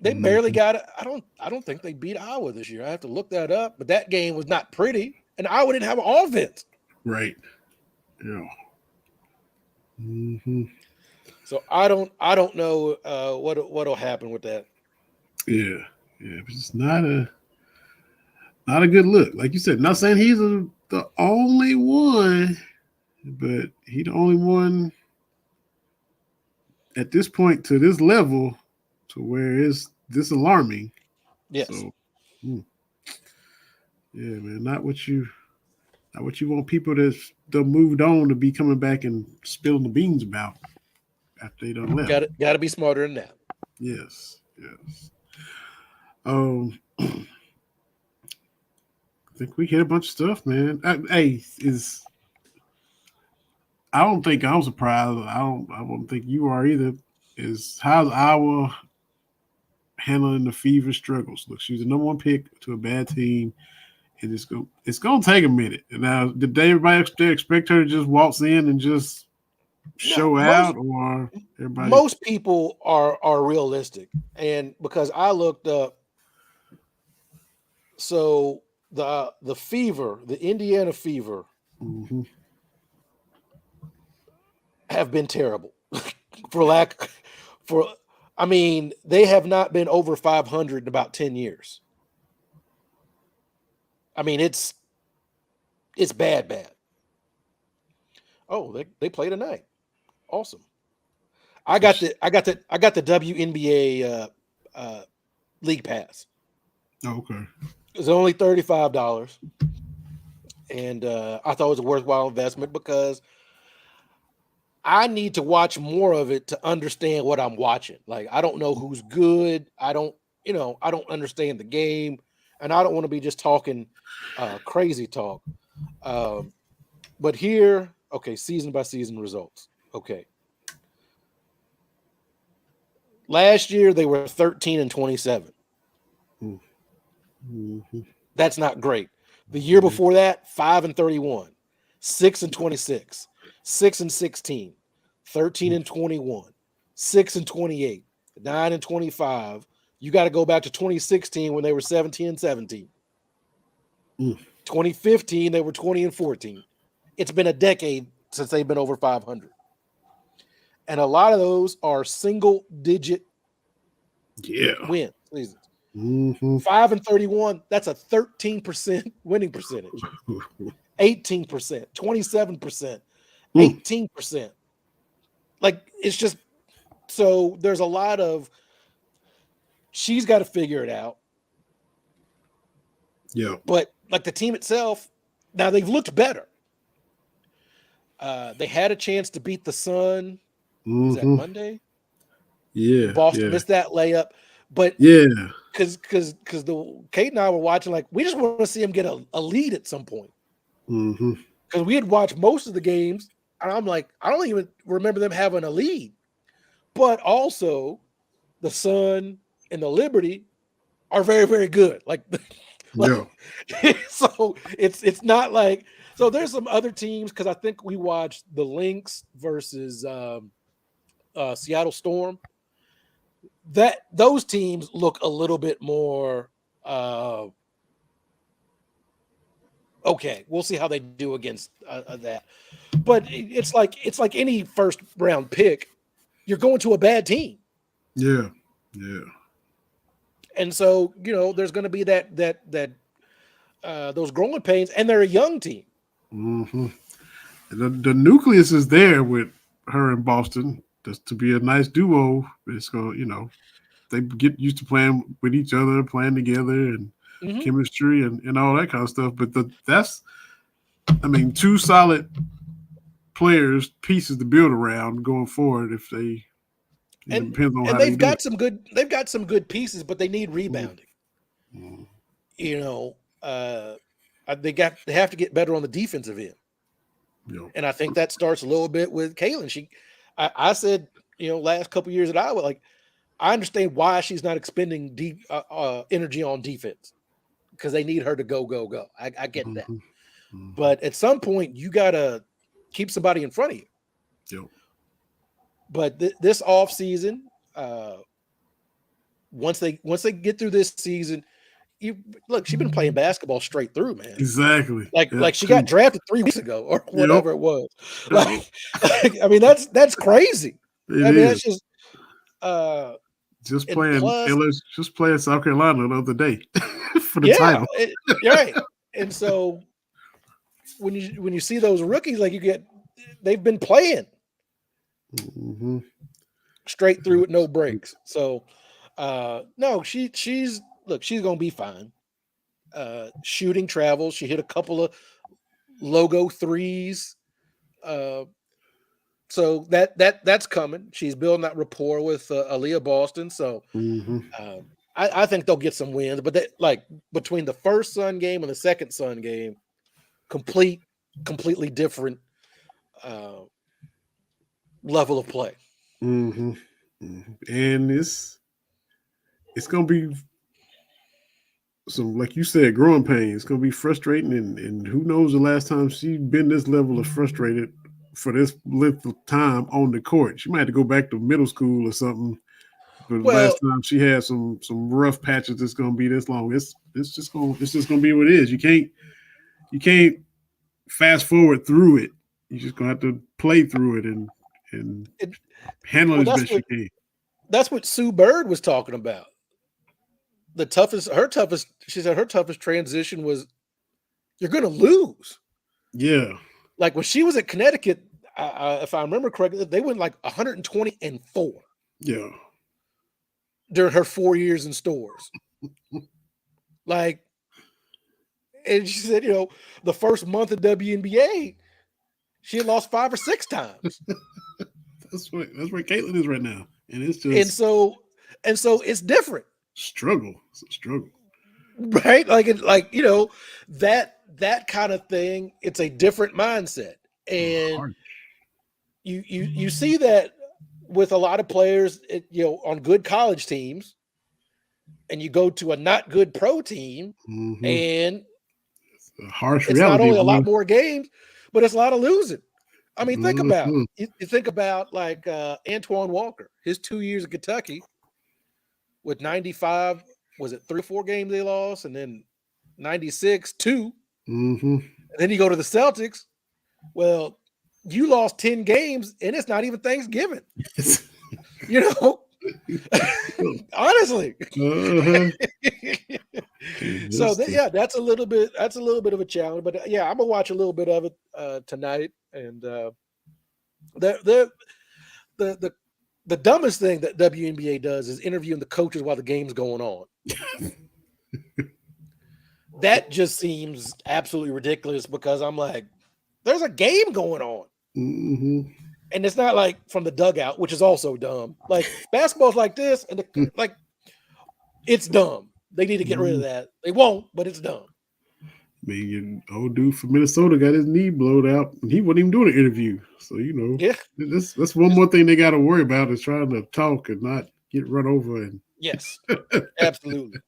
Speaker 3: They barely got it. I don't think they beat Iowa this year. I have to look that up, but that game was not pretty. And Iowa didn't have an offense.
Speaker 2: Right. Yeah. Mm-hmm.
Speaker 3: So I don't know what'll happen with that.
Speaker 2: Yeah. It's not a good look. Like you said, not saying he's the only one, but he the only one at this point to this level to where it's this alarming.
Speaker 3: Yes.
Speaker 2: So, yeah, man, not what you want people that moved on to be coming back and spilling the beans about after they done left.
Speaker 3: Got to be smarter than that.
Speaker 2: Yes. I think we hit a bunch of stuff, man. I don't think I'm surprised. I don't think you are either. Is how's Iowa handling the fever struggles? Look, she's the number one pick to a bad team. And it's gonna take a minute. Now, did everybody expect her to just waltz in and just show out, or everybody?
Speaker 3: Most people are realistic, and because I looked up, so the fever, the Indiana Fever, have been terrible. I mean, they have not been over 500 in about 10 years. I mean, it's bad. Oh, they play tonight. Awesome. I got the WNBA league pass.
Speaker 2: Oh, okay.
Speaker 3: It's only $35, and I thought it was a worthwhile investment because I need to watch more of it to understand what I'm watching. Like, I don't know who's good. I don't understand the game. And I don't want to be just talking crazy talk. But here, okay, season by season results. Okay. Last year, they were 13-27.
Speaker 2: Mm-hmm.
Speaker 3: That's not great. The year before that, 5-31, 6-26. 6-16, 13-21, 6-28, 9-25. You got to go back to 2016 when they were 17-17. 2015, they were 20-14. It's been a decade since they've been over 500. And a lot of those are single-digit win seasons. 5-31, that's a 13% winning percentage. 18%, 27%, 18%. Like, it's just, so there's a lot of, she's got to figure it out.
Speaker 2: Yeah.
Speaker 3: But like the team itself, now they've looked better. They had a chance to beat the Sun. Was that Monday?
Speaker 2: Yeah.
Speaker 3: Boston missed that layup. But because Kate and I were watching, like, we just want to see him get a lead at some point. Because we had watched most of the games, and I'm like, I don't even remember them having a lead. But also, the Sun and the Liberty are very, very good. So it's not like, so there's some other teams, because I think we watched the Lynx versus Seattle Storm. That those teams look a little bit more okay. We'll see how they do against that. But it's like any first round pick. You're going to a bad team.
Speaker 2: Yeah.
Speaker 3: And so, there's going to be that those growing pains, and they're a young team.
Speaker 2: The nucleus is there with her in Boston. Just to be a nice duo. It's going, they get used to playing with each other, playing together, and chemistry and all that kind of stuff. But that's two solid pieces to build around going forward. If they depends on how
Speaker 3: they've got some good pieces, but they need rebounding. They have to get better on the defensive end. And I think that starts a little bit with Kaylin. I said, last couple of years at Iowa, like, I understand why she's not expending deep energy on defense, because they need her to go. I get that. But at some point, you got to keep somebody in front of you. But this off season, once they get through this season, she's been playing basketball straight through, man.
Speaker 2: Exactly.
Speaker 3: Like she got drafted 3 weeks ago or whatever it was. That's crazy. That's
Speaker 2: just playing. Just playing South Carolina the other day for the title.
Speaker 3: Right. And so when you see those rookies, like, they've been playing straight through with no breaks. So no, she's gonna be fine. Shooting travels. She hit a couple of logo threes. So that's coming. She's building that rapport with Aaliyah Boston. So I think they'll get some wins. But between the first Sun game and the second Sun game, completely different level of play.
Speaker 2: And it's gonna be some, like you said, growing pains. It's gonna be frustrating, and who knows the last time she's been this level of frustrated for this length of time on the court. She might have to go back to middle school or something. But last time she had some rough patches, it's gonna be this long. It's just gonna be what it is. You can't fast forward through it. You're just gonna have to play through it and handle it as best you can.
Speaker 3: That's what Sue Bird was talking about. She said her toughest transition was, you're going to lose.
Speaker 2: Yeah.
Speaker 3: Like when she was at Connecticut, if I remember correctly, they went like 120-4.
Speaker 2: Yeah.
Speaker 3: During her 4 years in stores. And she said, the first month of WNBA, she had lost 5 or 6 times.
Speaker 2: That's where Caitlin is right now. And it's just
Speaker 3: and so it's different.
Speaker 2: Struggle. It's a struggle.
Speaker 3: Right? That kind of thing, it's a different mindset. And you see that with a lot of players, on good college teams, and you go to a not good pro team, and
Speaker 2: it's a harsh
Speaker 3: it's
Speaker 2: reality.
Speaker 3: Not only a lot more games, but it's a lot of losing. I mean, think about you think about like Antoine Walker, his 2 years in Kentucky with 95, was it 3 or 4 games they lost, and then 96, 2.
Speaker 2: Mm-hmm.
Speaker 3: And then you go to the Celtics. Well, you lost 10 games, and it's not even Thanksgiving. You know, honestly.
Speaker 2: Uh-huh.
Speaker 3: So that's a little bit of a challenge. But yeah, I'm gonna watch a little bit of it tonight. And the dumbest thing that WNBA does is interviewing the coaches while the game's going on. That just seems absolutely ridiculous because I'm like, there's a game going on.
Speaker 2: Mm-hmm.
Speaker 3: And it's not like from the dugout, which is also dumb. Like basketball's like this, and like it's dumb. They need to get rid of that. They won't, but it's dumb.
Speaker 2: I mean, old dude from Minnesota got his knee blowed out, and he wasn't even doing an interview. So
Speaker 3: yeah,
Speaker 2: that's one more thing they got to worry about is trying to talk and not get run over. And
Speaker 3: yes, absolutely.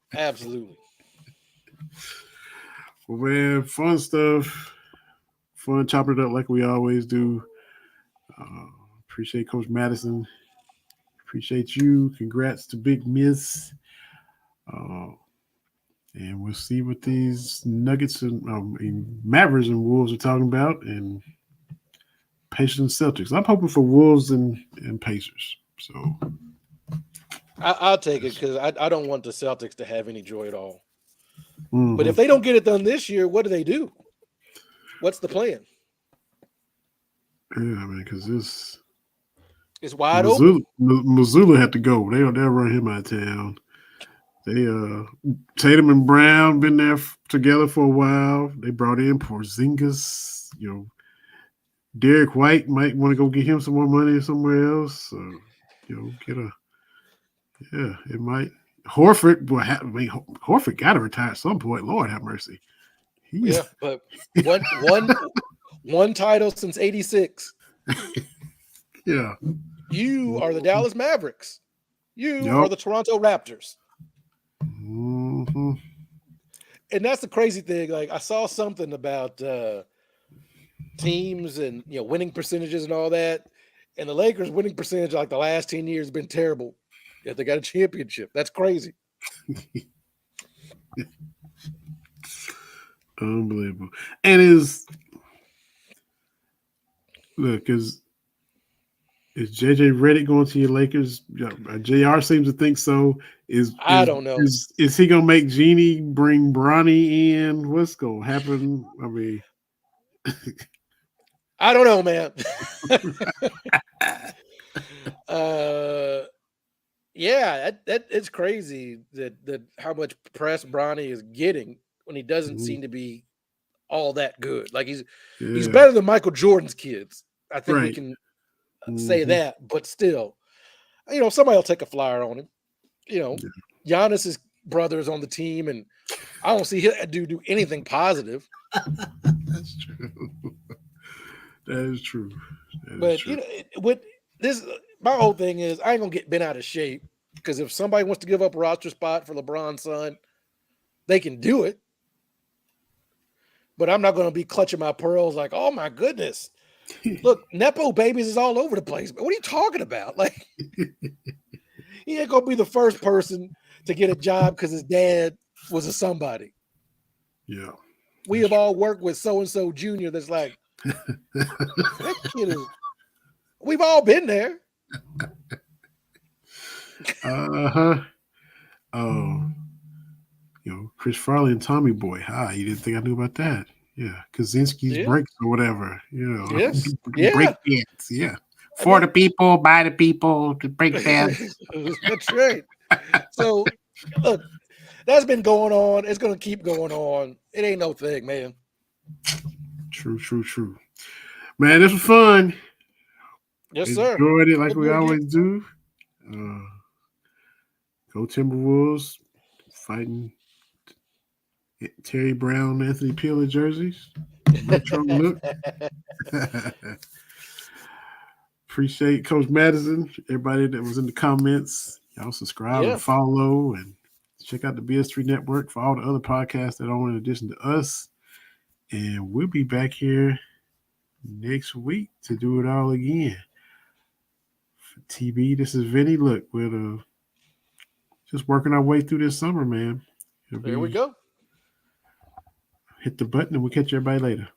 Speaker 2: Well, man, fun stuff. Fun chopping it up like we always do. Appreciate Coach Madison. Appreciate you. Congrats to Big Miss. And we'll see what these Nuggets and Mavericks and Wolves are talking about, and Pacers and Celtics. I'm hoping for Wolves and Pacers. So
Speaker 3: I'll take it because I don't want the Celtics to have any joy at all.
Speaker 2: Mm-hmm.
Speaker 3: But if they don't get it done this year, what do? What's the plan?
Speaker 2: Yeah, I mean, because
Speaker 3: it's wide open.
Speaker 2: Missoula had to go. They'll run him out of town. They Tatum and Brown been there together for a while. They brought in Porzingis. You know, Derek White might want to go get him some more money somewhere else. So, it might. Horford, Horford got to retire at some point. Lord have mercy.
Speaker 3: But one title since '86.
Speaker 2: Yeah.
Speaker 3: You are the Dallas Mavericks. You are the Toronto Raptors.
Speaker 2: Mm-hmm.
Speaker 3: And that's the crazy thing. Like I saw something about teams and winning percentages and all that. And the Lakers' winning percentage like the last 10 years has been terrible. Yet they got a championship. That's crazy.
Speaker 2: Unbelievable. And is JJ Redick going to your Lakers? JR seems to think so.
Speaker 3: I don't know.
Speaker 2: Is he gonna make Jeannie bring Bronny in? What's gonna happen? I mean,
Speaker 3: I don't know, man. That it's crazy that how much press Bronny is getting when he doesn't seem to be all that good. Like he's better than Michael Jordan's kids. I think we can say that, but still, somebody will take a flyer on him. Giannis's brother is on the team, and I don't see him do anything positive.
Speaker 2: That's true. That is true.
Speaker 3: With this, my whole thing is I ain't gonna get bent out of shape because if somebody wants to give up a roster spot for LeBron's son, they can do it. But I'm not gonna be clutching my pearls like, oh my goodness. Look, Nepo babies is all over the place. But what are you talking about? Like, he ain't gonna be the first person to get a job because his dad was a somebody.
Speaker 2: Yeah.
Speaker 3: We have all worked with so-and-so junior that's like, that kid is, we've all been there.
Speaker 2: Uh-huh. Chris Farley and Tommy Boy. You didn't think I knew about that. Yeah. Kaczynski's breaks or whatever.
Speaker 3: Yes.
Speaker 2: Break dance. Yeah. For the people, by the people, to break dance.
Speaker 3: That's right. So, look, that's been going on. It's going to keep going on. It ain't no thing, man.
Speaker 2: True. Man, this was fun.
Speaker 3: Yes, sir.
Speaker 2: Enjoyed it like we always do. Go Timberwolves. Fighting Terry Brown, Anthony Peeler jerseys. Retro look. Appreciate Coach Madison. Everybody that was in the comments. Y'all subscribe and follow and check out the BS3 Network for all the other podcasts that are on in addition to us. And we'll be back here next week to do it all again. For TB, this is Vinny. Look, we're just working our way through this summer, man.
Speaker 3: There we go.
Speaker 2: Hit the button and we'll catch everybody later.